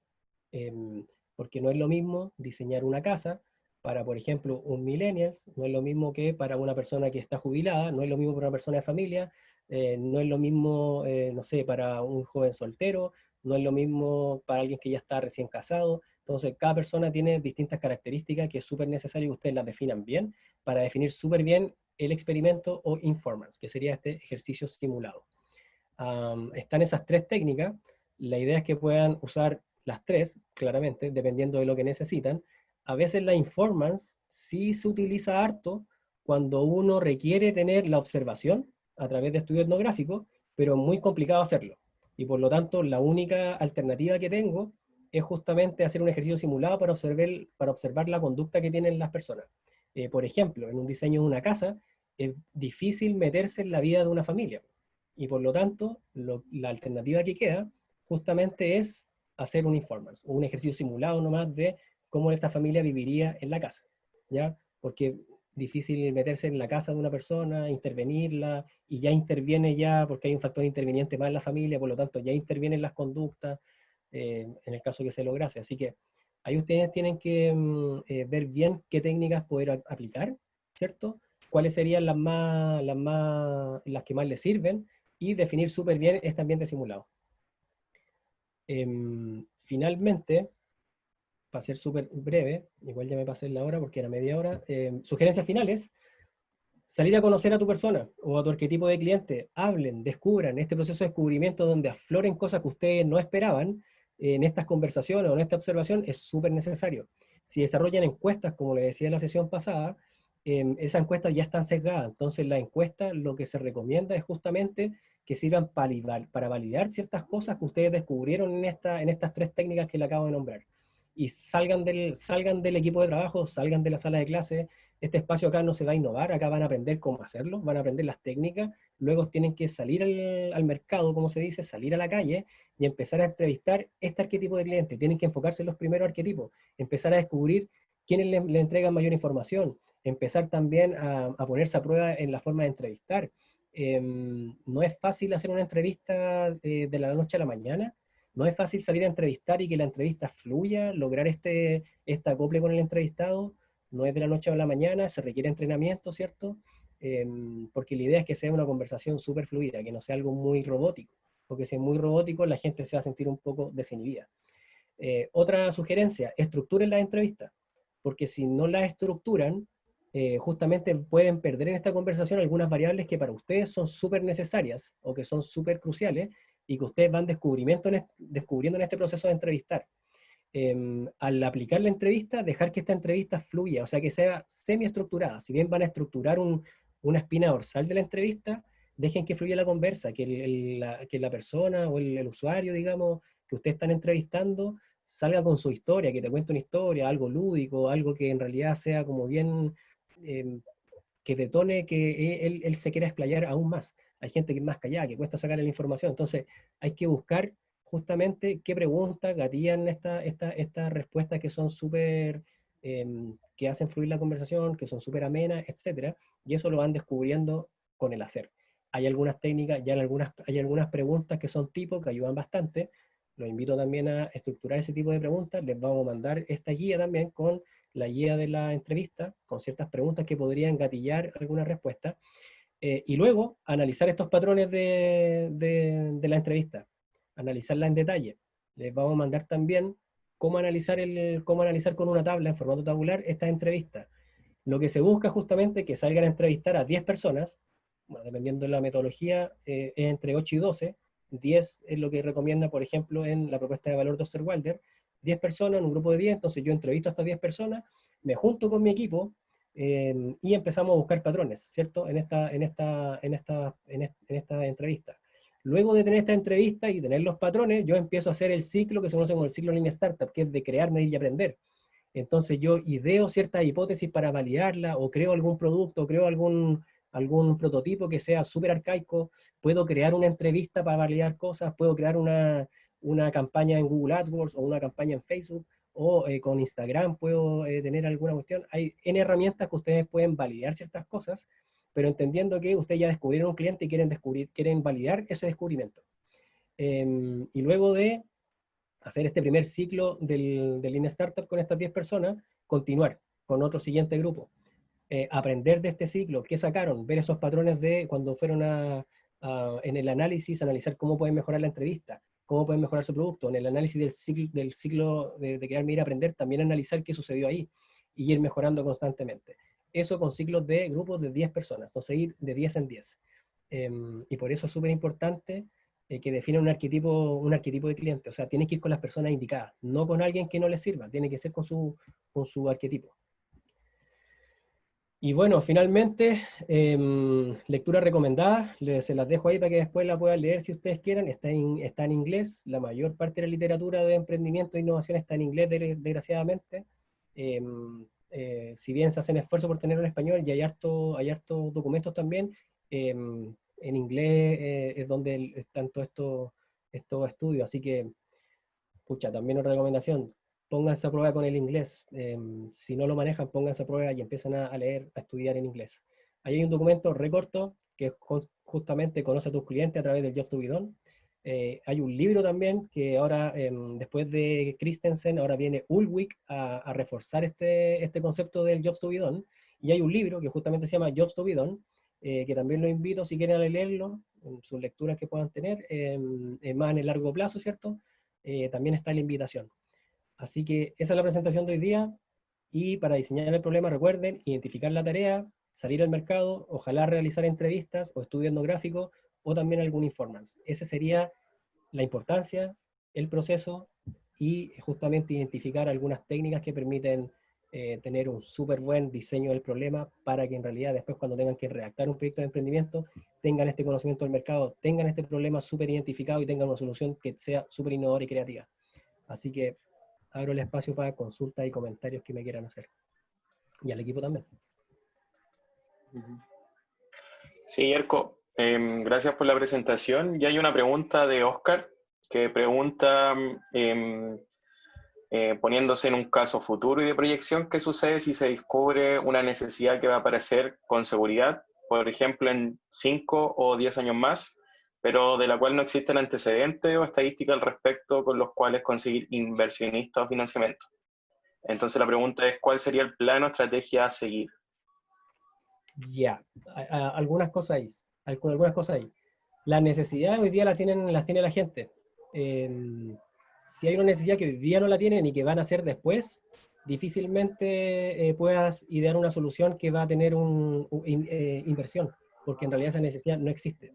C: Porque no es lo mismo diseñar una casa para, por ejemplo, un millennials, no es lo mismo que para una persona que está jubilada, no es lo mismo para una persona de familia, no es lo mismo, no sé, para un joven soltero, no es lo mismo para alguien que ya está recién casado. Entonces, cada persona tiene distintas características que es súper necesario que ustedes las definan bien para definir súper bien el experimento o informance, que sería este ejercicio simulado. Están esas tres técnicas. La idea es que puedan usar las tres, claramente, dependiendo de lo que necesitan. a veces la informance sí se utiliza harto cuando uno requiere tener la observación a través de estudio etnográfico, pero es muy complicado hacerlo. Y por lo tanto, la única alternativa que tengo es justamente hacer un ejercicio simulado para observar la conducta que tienen las personas. Por ejemplo, en un diseño de una casa, es difícil meterse en la vida de una familia. Y por lo tanto, la alternativa que queda justamente es hacer un informance, un ejercicio simulado nomás de cómo esta familia viviría en la casa, ¿ya? Porque difícil meterse en la casa de una persona, intervenirla, y ya interviene ya, porque hay un factor interviniente más en la familia, por lo tanto ya intervienen las conductas, en el caso que se lograse. Así que ahí ustedes tienen que ver bien qué técnicas poder aplicar, ¿cierto? Cuáles serían las que más les sirven, y definir súper bien este ambiente simulado. Finalmente, para ser súper breve, igual ya me pasé la hora porque era media hora, sugerencias finales: salir a conocer a tu persona o a tu arquetipo de cliente, hablen, descubran este proceso de descubrimiento donde afloren cosas que ustedes no esperaban en estas conversaciones o en esta observación, es súper necesario. Si desarrollan encuestas, como les decía en la sesión pasada, esas encuestas ya están sesgadas, entonces la encuesta lo que se recomienda es justamente que sirvan para validar ciertas cosas que ustedes descubrieron en estas tres técnicas que le acabo de nombrar. Y salgan del equipo de trabajo, salgan de la sala de clase. Este espacio acá no se va a innovar, acá van a aprender cómo hacerlo, van a aprender las técnicas, luego tienen que salir al mercado, como se dice, salir a la calle y empezar a entrevistar este arquetipo de cliente. Tienen que enfocarse en los primeros arquetipos, empezar a descubrir quiénes le entregan mayor información, empezar también a ponerse a prueba en la forma de entrevistar. No es fácil hacer una entrevista de la noche a la mañana, no es fácil salir a entrevistar y que la entrevista fluya, lograr este acople con el entrevistado. No es de la noche a la mañana, se requiere entrenamiento, ¿cierto? Porque la idea es que sea una conversación súper fluida, que no sea algo muy robótico, porque si es muy robótico la gente se va a sentir un poco desinhibida. Otra sugerencia: estructuren las entrevistas, porque si no las estructuran, justamente pueden perder en esta conversación algunas variables que para ustedes son súper necesarias o que son súper cruciales y que ustedes van descubriendo en este proceso de entrevistar. Al aplicar la entrevista, dejar que esta entrevista fluya, o sea, que sea semi-estructurada. Si bien van a estructurar una espina dorsal de la entrevista, dejen que fluya la conversa, que la persona o el usuario, digamos, que ustedes están entrevistando, salga con su historia, que te cuente una historia, algo lúdico, algo que en realidad sea como bien, que detone que él se quiera explayar aún más. Hay gente que es más callada, que cuesta sacarle la información, entonces hay que buscar justamente qué preguntas gatillan estas respuestas que son súper, que hacen fluir la conversación, que son súper amenas, etcétera, y eso lo van descubriendo con el hacer. Hay algunas técnicas, hay algunas preguntas que son tipo, que ayudan bastante. Los invito también a estructurar ese tipo de preguntas. Les vamos a mandar esta guía también con la guía de la entrevista, con ciertas preguntas que podrían gatillar alguna respuesta. Y luego analizar estos patrones de la entrevista, analizarla en detalle. Les vamos a mandar también cómo analizar con una tabla en formato tabular estas entrevistas. Lo que se busca justamente es que salgan a entrevistar a 10 personas, bueno, dependiendo de la metodología, es entre 8 y 12, 10 es lo que recomienda, por ejemplo, en la propuesta de valor de Osterwalder, 10 personas en un grupo de 10, entonces yo entrevisto a estas 10 personas, me junto con mi equipo, y empezamos a buscar patrones, ¿cierto? En esta entrevista. Luego de tener esta entrevista y tener los patrones, yo empiezo a hacer el ciclo que se conoce como el ciclo Lean Startup, que es de crear, medir y aprender. Entonces yo ideo ciertas hipótesis para validarla, o creo algún producto, o creo algún prototipo que sea súper arcaico, puedo crear una entrevista para validar cosas, puedo crear una campaña en Google AdWords o una campaña en Facebook, o con Instagram puedo tener alguna cuestión. Hay N herramientas que ustedes pueden validar ciertas cosas, pero entendiendo que ustedes ya descubrieron un cliente y quieren validar ese descubrimiento. Y luego de hacer este primer ciclo del Lean Startup con estas 10 personas, continuar con otro siguiente grupo. Aprender de este ciclo, qué sacaron, ver esos patrones de cuando fueron en el análisis, analizar cómo pueden mejorar la entrevista, cómo pueden mejorar su producto, en el análisis del ciclo de crear, medir, aprender, también analizar qué sucedió ahí y ir mejorando constantemente. Eso con ciclos de grupos de 10 personas, entonces ir de 10 en 10. Y por eso es súper importante que definen un arquetipo de cliente. O sea, tienes que ir con las personas indicadas, no con alguien que no les sirva, tiene que ser con su arquetipo. Y bueno, finalmente, lectura recomendada, se las dejo ahí para que después la puedan leer si ustedes quieren. Está en inglés, la mayor parte de la literatura de emprendimiento e innovación está en inglés, desgraciadamente. Si bien se hacen esfuerzos por tenerlo en español, y hay hartos documentos también, en inglés es donde están todos estos estudios, así que, pucha, también una recomendación, pónganse a prueba con el inglés. Si no lo manejan, pónganse a prueba y empiezan a leer, a estudiar en inglés. Ahí hay un documento re corto que justamente conoce a tus clientes a través del Jobs to be Done. Hay un libro también que ahora, después de Christensen, ahora viene Ulrich a reforzar este concepto del Jobs to be Done. Y hay un libro que justamente se llama Jobs to be Done, que también los invito si quieren a leerlo, en sus lecturas que puedan tener, más en el largo plazo, ¿cierto? También está la invitación. Así que esa es la presentación de hoy día, y para diseñar el problema recuerden identificar la tarea, salir al mercado, ojalá realizar entrevistas o estudio etnográfico o también algún informance. Esa sería la importancia, el proceso y justamente identificar algunas técnicas que permiten tener un súper buen diseño del problema para que en realidad después cuando tengan que redactar un proyecto de emprendimiento tengan este conocimiento del mercado, tengan este problema súper identificado y tengan una solución que sea súper innovadora y creativa. Así que abro el espacio para consultas y comentarios que me quieran hacer. Y al equipo también.
D: Sí, Yerko, gracias por la presentación. Y hay una pregunta de Oscar que pregunta, poniéndose en un caso futuro y de proyección, ¿qué sucede si se descubre una necesidad que va a aparecer con seguridad, por ejemplo, en 5 o 10 años más, pero de la cual no existen antecedentes o estadísticas al respecto con los cuales conseguir inversionistas o financiamiento? Entonces la pregunta es, ¿cuál sería el plan o estrategia a seguir?
C: Ya, algunas cosas ahí. Algunas cosas ahí. Las necesidades hoy día las tiene la gente. Si hay una necesidad que hoy día no la tienen y que van a hacer después, difícilmente puedas idear una solución que va a tener inversión, porque en realidad esa necesidad no existe.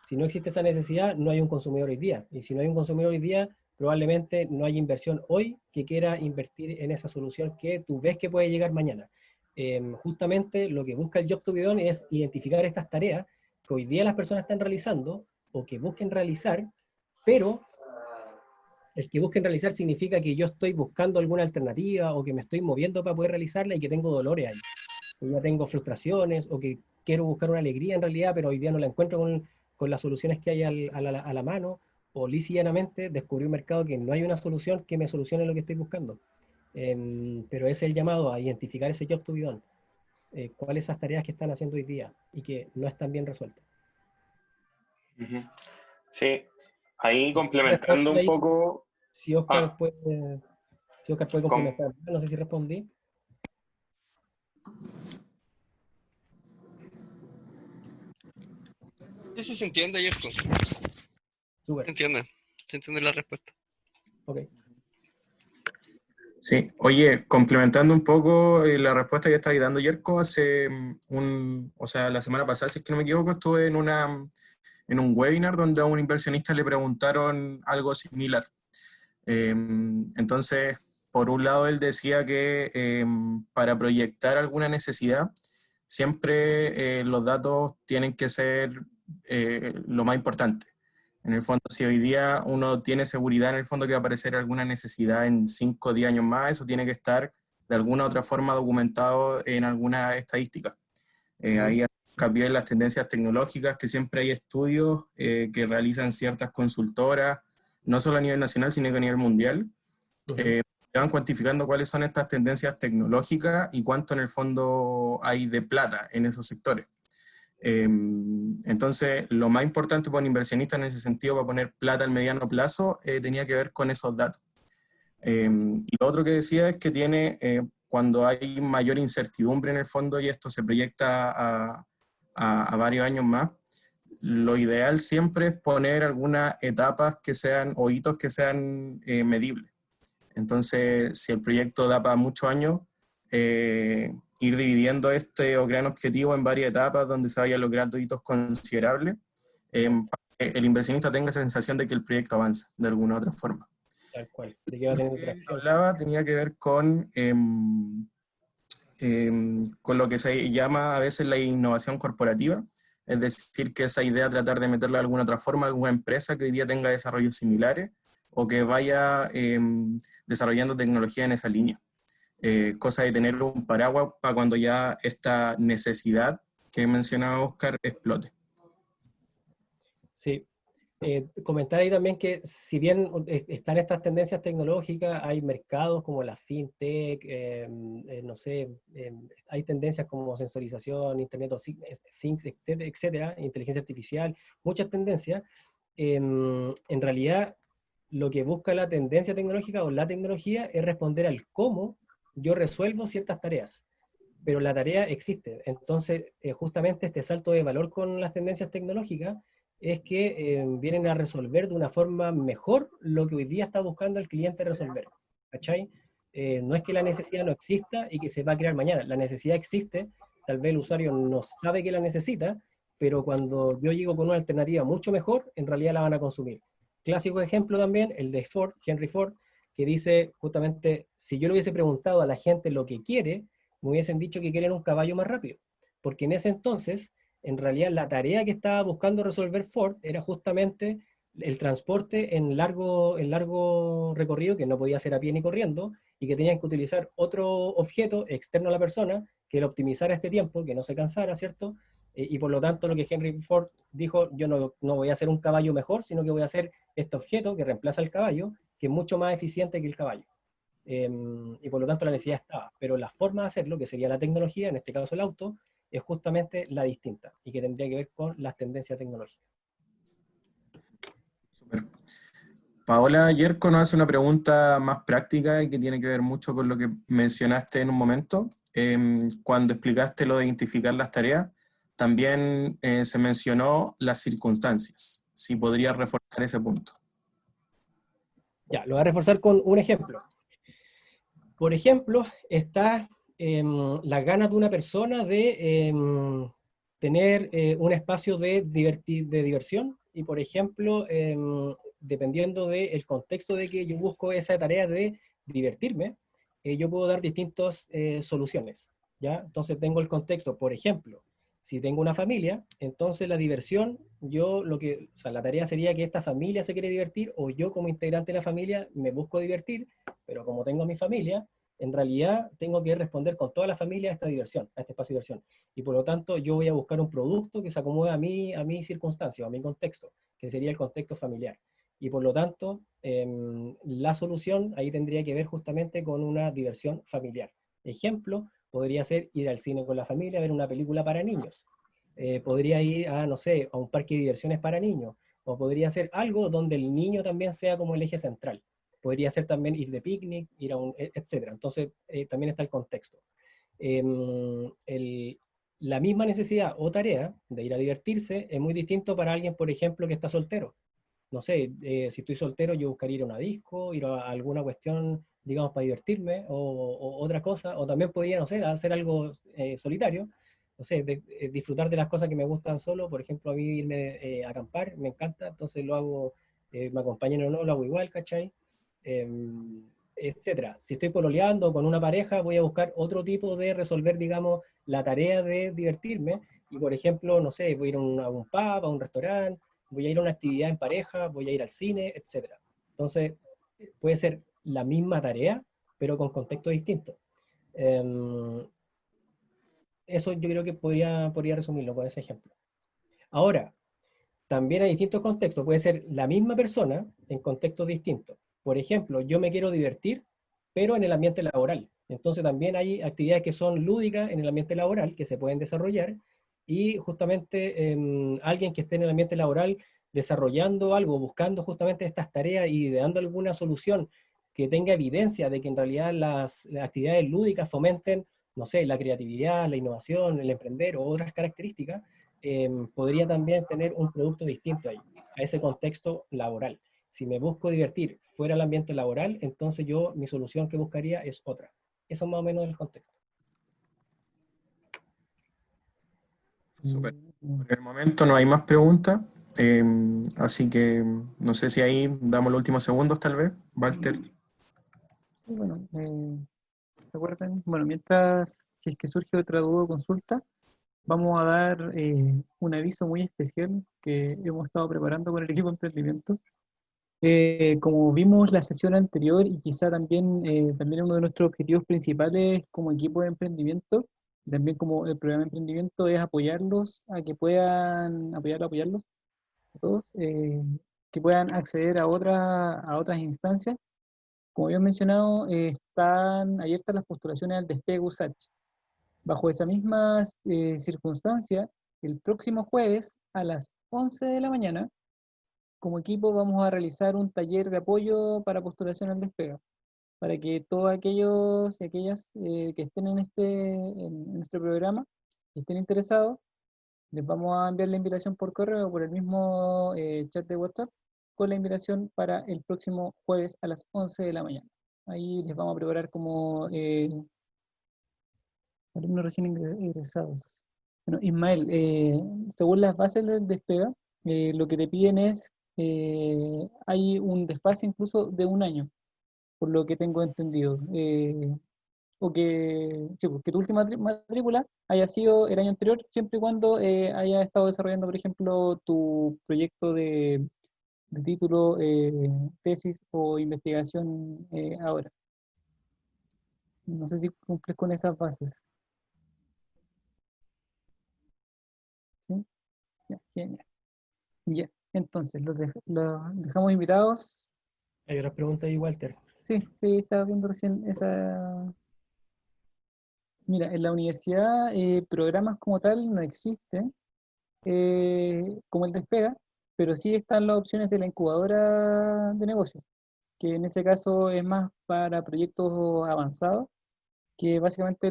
C: Si no existe esa necesidad, no hay un consumidor hoy día. Y si no hay un consumidor hoy día, probablemente no hay inversión hoy que quiera invertir en esa solución que tú ves que puede llegar mañana. Justamente lo que busca el Jobs to be Done es identificar estas tareas que hoy día las personas están realizando o que busquen realizar, pero el que busquen realizar significa que yo estoy buscando alguna alternativa o que me estoy moviendo para poder realizarla y que tengo dolores ahí. Que ya tengo frustraciones o que quiero buscar una alegría en realidad, pero hoy día no la encuentro con las soluciones que hay a la mano, o lisa y llanamente descubrí un mercado que no hay una solución que me solucione lo que estoy buscando. Pero ese es el llamado a identificar ese Job to be Done. ¿Cuáles son esas tareas que están haciendo hoy día y que no están bien resueltas?
D: Sí, ahí complementando un poco.
C: Si Oscar puede complementar, no sé si respondí.
E: Eso se entiende, Yerko.
C: Súper.
E: Se entiende la respuesta.
C: Ok.
F: Sí, oye, complementando un poco la respuesta que estáis dando, Yerko, o sea, la semana pasada, si es que no me equivoco, estuve en un webinar donde a un inversionista le preguntaron algo similar. Entonces, por un lado, él decía que para proyectar alguna necesidad, siempre los datos tienen que ser lo más importante. En el fondo, si hoy día uno tiene seguridad en el fondo que va a aparecer alguna necesidad en 5 o 10 años más, eso tiene que estar de alguna u otra forma documentado en alguna estadística. Ahí cambió en las tendencias tecnológicas, que siempre hay estudios que realizan ciertas consultoras, no solo a nivel nacional, sino que a nivel mundial, que van cuantificando cuáles son estas tendencias tecnológicas y cuánto en el fondo hay de plata en esos sectores. Entonces, lo más importante para un inversionista en ese sentido, para poner plata al mediano plazo, tenía que ver con esos datos. Y lo otro que decía es que cuando hay mayor incertidumbre en el fondo y esto se proyecta a varios años más, lo ideal siempre es poner algunas etapas que sean, o hitos que sean medibles. Entonces, si el proyecto da para muchos años, ir dividiendo o crear un objetivo en varias etapas donde se vayan logrando hitos considerables, para el inversionista tenga esa sensación de que el proyecto avanza de alguna u otra forma.
C: Tal cual. De que va a tener
F: Lo que
C: tracción.
F: hablaba tenía que ver con lo que se llama a veces la innovación corporativa, es decir, que esa idea tratar de meterla de alguna otra forma a alguna empresa que hoy día tenga desarrollos similares o que vaya desarrollando tecnología en esa línea. Cosa de tener un paraguas para cuando ya esta necesidad que mencionaba Oscar explote.
C: Sí. Comentar ahí también que si bien están estas tendencias tecnológicas, hay mercados como la fintech, no sé, hay tendencias como sensorización, Internet of Things, etcétera, inteligencia artificial, muchas tendencias. En realidad, lo que busca la tendencia tecnológica o la tecnología es responder al cómo yo resuelvo ciertas tareas, pero la tarea existe. Entonces, justamente este salto de valor con las tendencias tecnológicas es que vienen a resolver de una forma mejor lo que hoy día está buscando el cliente resolver. ¿Cachai? No es que la necesidad no exista y que se va a crear mañana. La necesidad existe, tal vez el usuario no sabe que la necesita, pero cuando yo llego con una alternativa mucho mejor, en realidad la van a consumir. Clásico ejemplo también, el de Ford, Henry Ford, que dice justamente, si yo le hubiese preguntado a la gente lo que quiere, me hubiesen dicho que quieren un caballo más rápido. Porque en ese entonces, en realidad la tarea que estaba buscando resolver Ford era justamente el transporte en largo recorrido, que no podía hacer a pie ni corriendo, y que tenían que utilizar otro objeto externo a la persona que le optimizara este tiempo, que no se cansara, ¿cierto? Y por lo tanto lo que Henry Ford dijo, yo no voy a hacer un caballo mejor, sino que voy a hacer este objeto que reemplaza al caballo, que es mucho más eficiente que el caballo. Y por lo tanto la necesidad estaba. Pero la forma de hacerlo, que sería la tecnología, en este caso el auto, es justamente la distinta y que tendría que ver con las tendencias tecnológicas.
F: Super. Paola Yerko nos hace una pregunta más práctica y que tiene que ver mucho con lo que mencionaste en un momento. Cuando explicaste lo de identificar las tareas, también se mencionó las circunstancias. Si podrías reforzar ese punto.
C: Ya, lo voy a reforzar con un ejemplo. Por ejemplo, está las ganas de una persona de tener un espacio de diversión y, por ejemplo, dependiendo del contexto de que yo busco esa tarea de divertirme, yo puedo dar distintas soluciones, ¿ya? Entonces tengo el contexto, por ejemplo, si tengo una familia, entonces la diversión, o sea, la tarea sería que esta familia se quiere divertir o yo como integrante de la familia me busco divertir, pero como tengo a mi familia, en realidad tengo que responder con toda la familia a esta diversión, a este espacio de diversión. Y por lo tanto yo voy a buscar un producto que se acomode a mi circunstancia o a mi contexto, que sería el contexto familiar. Y por lo tanto, la solución ahí tendría que ver justamente con una diversión familiar. Ejemplo, podría ser ir al cine con la familia a ver una película para niños. Podría ir a, no sé, a un parque de diversiones para niños. O podría ser algo donde el niño también sea como el eje central. Podría ser también ir de picnic, ir a etcétera. Entonces, también está el contexto. La misma necesidad o tarea de ir a divertirse es muy distinto para alguien, por ejemplo, que está soltero. No sé, si estoy soltero, yo buscaría ir a una disco, ir a alguna cuestión, digamos, para divertirme, o otra cosa, o también podría, no sé, hacer algo solitario, no sé, disfrutar de las cosas que me gustan solo, por ejemplo, a mí irme a acampar, me encanta, entonces lo hago, me acompañen o no, lo hago igual, ¿cachai? Etcétera. Si estoy pololeando con una pareja, voy a buscar otro tipo de resolver, digamos, la tarea de divertirme, y por ejemplo, no sé, voy a ir a un pub, a un restaurante, voy a ir a una actividad en pareja, voy a ir al cine, etc. Entonces, puede ser la misma tarea, pero con contexto distinto. Eso yo creo que podría resumirlo con ese ejemplo. Ahora, también hay distintos contextos. Puede ser la misma persona en contextos distintos. Por ejemplo, yo me quiero divertir, pero en el ambiente laboral. Entonces también hay actividades que son lúdicas en el ambiente laboral que se pueden desarrollar y justamente alguien que esté en el ambiente laboral desarrollando algo, buscando justamente estas tareas y dando alguna solución que tenga evidencia de que en realidad las actividades lúdicas fomenten, no sé, la creatividad, la innovación, el emprender o otras características, podría también tener un producto distinto ahí, a ese contexto laboral. Si me busco divertir fuera del ambiente laboral, entonces mi solución que buscaría es otra. Eso es más o menos el contexto.
F: Súper. Por el momento no hay más preguntas. Así que no sé si ahí damos los últimos segundos tal vez, Walter.
A: Y bueno, recuerden, bueno, mientras, si es que surge otra duda o consulta, vamos a dar un aviso muy especial que hemos estado preparando con el equipo de emprendimiento. Como vimos la sesión anterior y quizá también uno de nuestros objetivos principales como equipo de emprendimiento, también como el programa de emprendimiento, es apoyarlos a que puedan, apoyarlos a todos, que puedan acceder a otras instancias. Como había mencionado, están abiertas las postulaciones al despegue USACH. Bajo esa misma circunstancia, el próximo jueves a las 11 de la mañana, como equipo vamos a realizar un taller de apoyo para postulación al despega, para que todos aquellos y aquellas que estén en nuestro programa, que estén interesados, les vamos a enviar la invitación por correo o por el mismo chat de WhatsApp con la invitación para el próximo jueves a las 11 de la mañana. Ahí les vamos a preparar como alumnos recién ingresados. Bueno, Ismael, según las bases del despega, lo que te piden es, hay un desfase incluso de un año, por lo que tengo entendido. O que, sí, pues, que tu última matrícula haya sido el año anterior, siempre y cuando haya estado desarrollando, por ejemplo, tu proyecto de título, tesis o investigación ahora. No sé si cumples con esas bases. ¿Sí? Ya, genial. Ya, entonces, los dejamos invitados.
C: Hay otras preguntas ahí, Walter.
A: Sí, sí, estaba viendo recién esa. Mira, en la universidad programas como tal no existen, como el Despega, pero sí están las opciones de la incubadora de negocios, que en ese caso es más para proyectos avanzados, que básicamente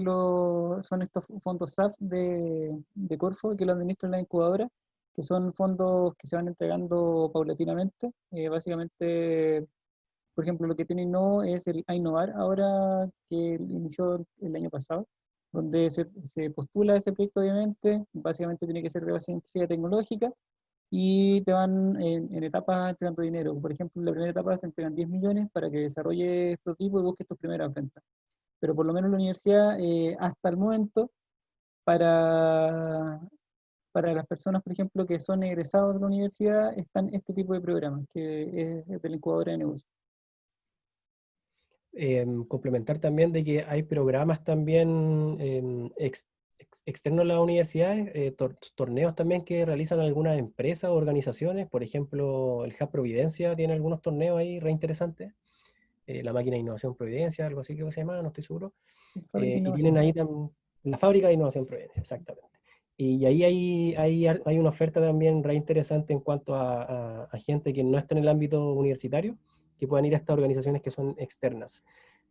A: son estos fondos SAF de Corfo que lo administran la incubadora, que son fondos que se van entregando paulatinamente. Básicamente, por ejemplo, lo que tiene Innovo es el Innovar ahora, que inició el año pasado, donde se postula ese proyecto, obviamente, básicamente tiene que ser de base científica y tecnológica, y te van en etapas entregando dinero. Por ejemplo, en la primera etapa te entregan 10 millones para que desarrolles prototipo y busques tus primeras ventas. Pero por lo menos la universidad, hasta el momento, para, para las personas, por ejemplo, que son egresados de la universidad, están este tipo de programas, que es de la incubadora de negocios.
C: Complementar también de que hay programas también externos a las universidades, torneos también que realizan algunas empresas o organizaciones. Por ejemplo, el Hub Providencia tiene algunos torneos ahí re interesantes. La Máquina de Innovación Providencia, algo así que se llama, no estoy seguro. Y tienen ahí la Fábrica de Innovación Providencia, exactamente. Y ahí hay una oferta también re interesante en cuanto a gente que no está en el ámbito universitario, que puedan ir a estas organizaciones que son externas.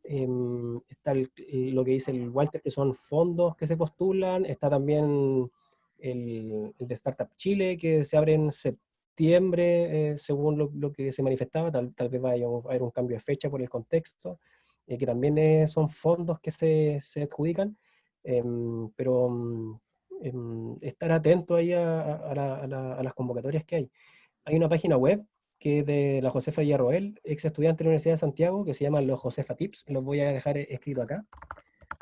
C: Está lo que dice el Walter, que son fondos que se postulan. Está también el de Startup Chile, que se abre en septiembre, según lo que se manifestaba. Tal vez vaya a haber un cambio de fecha por el contexto, que también son fondos que se adjudican. Pero estar atento ahí a las convocatorias que hay. Hay una página web que es de la Josefa Villarroel, ex estudiante de la Universidad de Santiago, que se llama los Josefa Tips. Los voy a dejar escrito acá.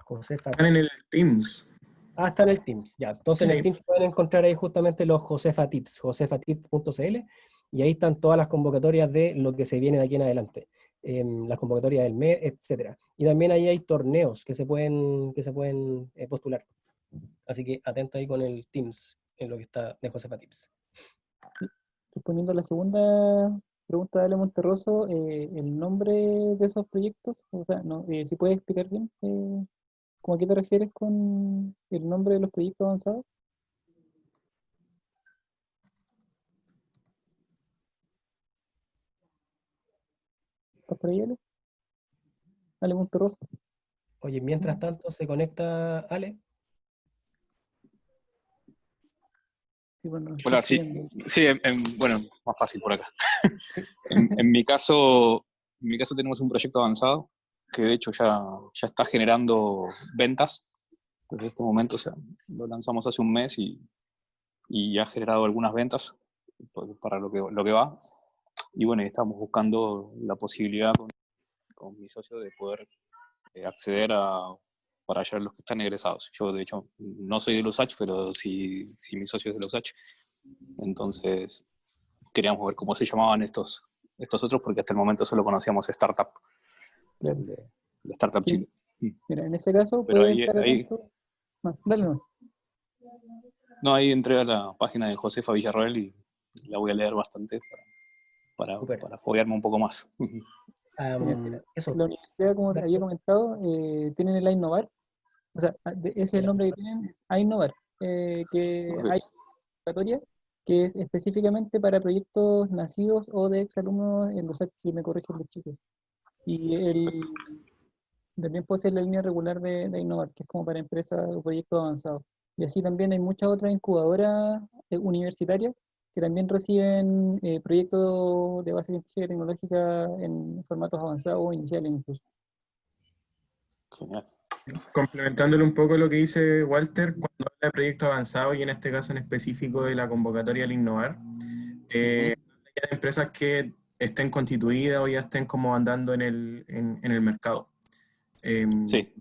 C: Josefa
F: Están en el Teams.
C: Ah, está en el Teams, ya. Entonces en el
F: Sí.
C: Teams pueden encontrar ahí justamente los Josefa Tips, josefatips.cl, y ahí están todas las convocatorias de lo que se viene de aquí en adelante, las convocatorias del mes, etcétera. Y también ahí hay torneos que se pueden postular. Así que atento ahí con el Teams, en lo que está de Josefa Tips.
A: Respondiendo a la segunda pregunta de Ale Monterroso, el nombre de esos proyectos, o sea, no, si puedes explicar bien, ¿cómo a qué te refieres con el nombre de los proyectos avanzados? ¿Estás por ahí, Ale? Ale Monterroso.
C: Oye, mientras tanto se conecta Ale.
A: Sí, bueno,
E: Hola,
A: estoy
E: sí,
A: viendo.
E: sí, bueno, más fácil por acá. En mi caso tenemos un proyecto avanzado que de hecho ya está generando ventas desde este momento. O sea, lo lanzamos hace un mes y ya ha generado algunas ventas. para lo que va. Y bueno, estamos buscando la posibilidad con mi socio de poder acceder para ayudar a los que están egresados. Yo, de hecho, no soy de la USACH, pero sí mi socio es de la USACH. Entonces, queríamos ver cómo se llamaban estos otros, porque hasta el momento solo conocíamos Startup,
A: Claro.
E: de Startup
A: Sí.
E: Chile.
A: Mira, en ese caso
E: Pero
A: puede
E: ahí,
A: estar atento. Dale, no.
E: no, ahí entré a la página de Josefa Villarroel y la voy a leer bastante
C: Súper.
E: para foguearme un poco más.
C: Eso.
A: La universidad, como te había comentado, tienen el Innovar. O sea, ese es el nombre que tienen, es Innovar, que
E: Ok.
A: hay una convocatoria que es específicamente para proyectos nacidos o de exalumnos en los si me corrigen los chicos. Y también puede ser la línea regular de Innovar, que es como para empresas o proyectos avanzados. Y así también hay muchas otras incubadoras universitarias que también reciben proyectos de base científica y tecnológica en formatos avanzados o iniciales incluso.
E: Genial.
F: Complementándole un poco lo que dice Walter, cuando habla de proyectos avanzados y en este caso en específico de la convocatoria al Innovar, ya de empresas que estén constituidas o ya estén como andando en el mercado.
E: Sí.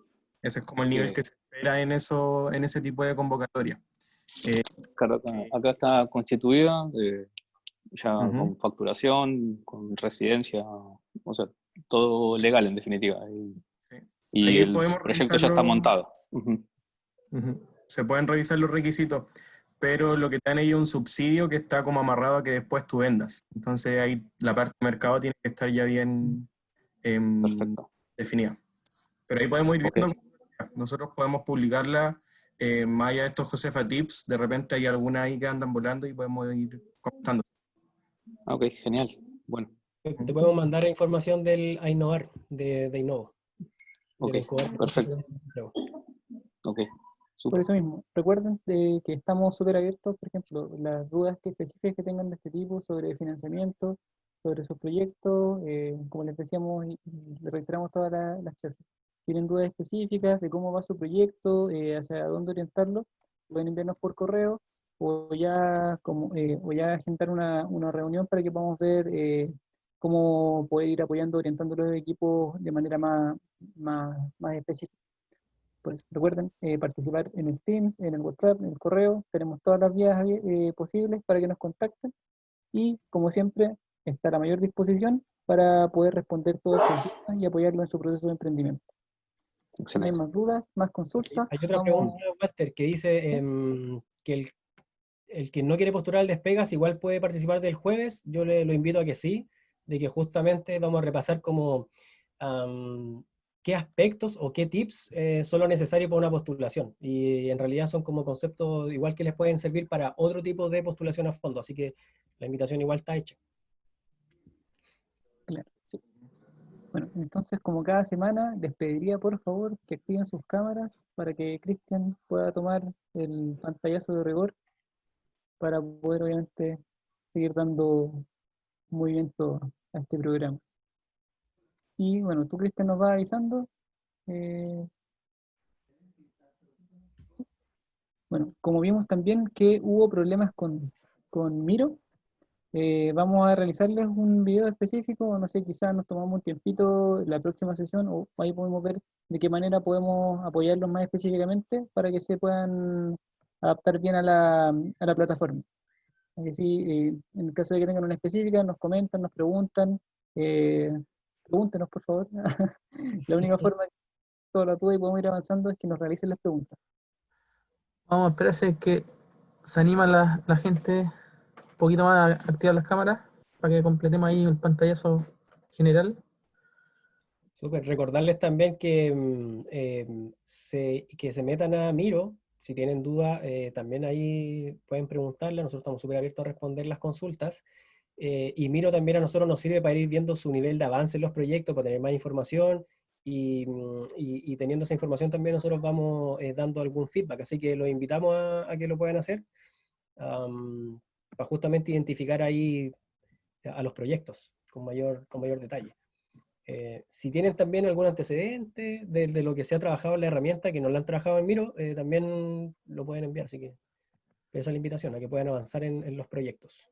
F: Ese es como el nivel que se espera en ese tipo de convocatoria.
E: Claro, acá está constituida, ya
F: Ujú.
E: con facturación, con residencia, o sea, todo legal en definitiva.
F: Sí.
E: Y
F: Ahí
E: el
F: podemos
E: proyecto ya está
F: revisarlo.
E: montado. Ujú.
F: Ujú. Se pueden revisar los requisitos, pero lo que te dan ahí es un subsidio que está como amarrado a que después tú vendas. Entonces ahí la parte de mercado tiene que estar ya bien
E: Perfecto.
F: definida. Pero ahí podemos ir
E: Ok.
F: viendo. Nosotros podemos publicarla, más allá de estos Josefa Tips, de repente hay alguna ahí que andan volando y podemos ir comentando.
E: Ok, genial. Bueno,
C: Te podemos mandar información del Innovar, de Innovo.
E: ok,
C: Del incubador.
E: perfecto. Ok,
A: Por
E: súper.
A: eso mismo, recuerden que estamos súper abiertos, por ejemplo, las dudas específicas que tengan de este tipo sobre financiamiento, sobre sus proyectos, como les decíamos y le reiteramos todas las clases. Tienen dudas específicas de cómo va su proyecto, hacia dónde orientarlo, pueden enviarnos por correo o ya agendar una reunión para que podamos ver cómo poder ir apoyando, orientando los equipos de manera más específica. Pues recuerden participar en el Teams, en el WhatsApp, en el correo. Tenemos todas las vías posibles para que nos contacten y, como siempre, estar a mayor disposición para poder responder todas sus dudas y apoyarlo en su proceso de emprendimiento. ¿No hay
E: Excelente.
A: más dudas, más consultas?
C: Hay otra pregunta, Walter, que dice que el que no quiere postular al Despegas igual puede participar del jueves. Yo lo invito a que sí, de que justamente vamos a repasar como qué aspectos o qué tips son los necesarios para una postulación. Y en realidad son como conceptos igual que les pueden servir para otro tipo de postulación a fondo. Así que la invitación igual está hecha.
A: Claro, sí. Bueno, entonces, como cada semana, les pediría por favor que activen sus cámaras para que Cristian pueda tomar el pantallazo de rigor para poder, obviamente, seguir dando movimiento a este programa. Y bueno, tú, Cristian, nos vas avisando. eh, bueno, como vimos también que hubo problemas con Miro, vamos a realizarles un video específico, no sé, quizás nos tomamos un tiempito la próxima sesión o ahí podemos ver de qué manera podemos apoyarlos más específicamente para que se puedan adaptar bien a la plataforma. Así sí, en el caso de que tengan una específica, nos comentan, nos preguntan, eh, pregúntenos por favor. La única forma que toda la duda y podemos ir avanzando es que nos realicen las preguntas.
G: Vamos a esperar si es que se anima la gente un poquito más a activar las cámaras para que completemos ahí el pantallazo general.
C: Súper. Recordarles también que, que se metan a Miro. Si tienen duda, también ahí pueden preguntarle. Nosotros estamos súper abiertos a responder las consultas. Y Miro también a nosotros nos sirve para ir viendo su nivel de avance en los proyectos, para tener más información. Y teniendo esa información también nosotros vamos dando algún feedback. Así que los invitamos a que lo puedan hacer para justamente identificar ahí a los proyectos con mayor detalle. Si tienen también algún antecedente de lo que se ha trabajado en la herramienta, que no la han trabajado en Miro, también lo pueden enviar. Así que esa es la invitación, a que puedan avanzar en los proyectos.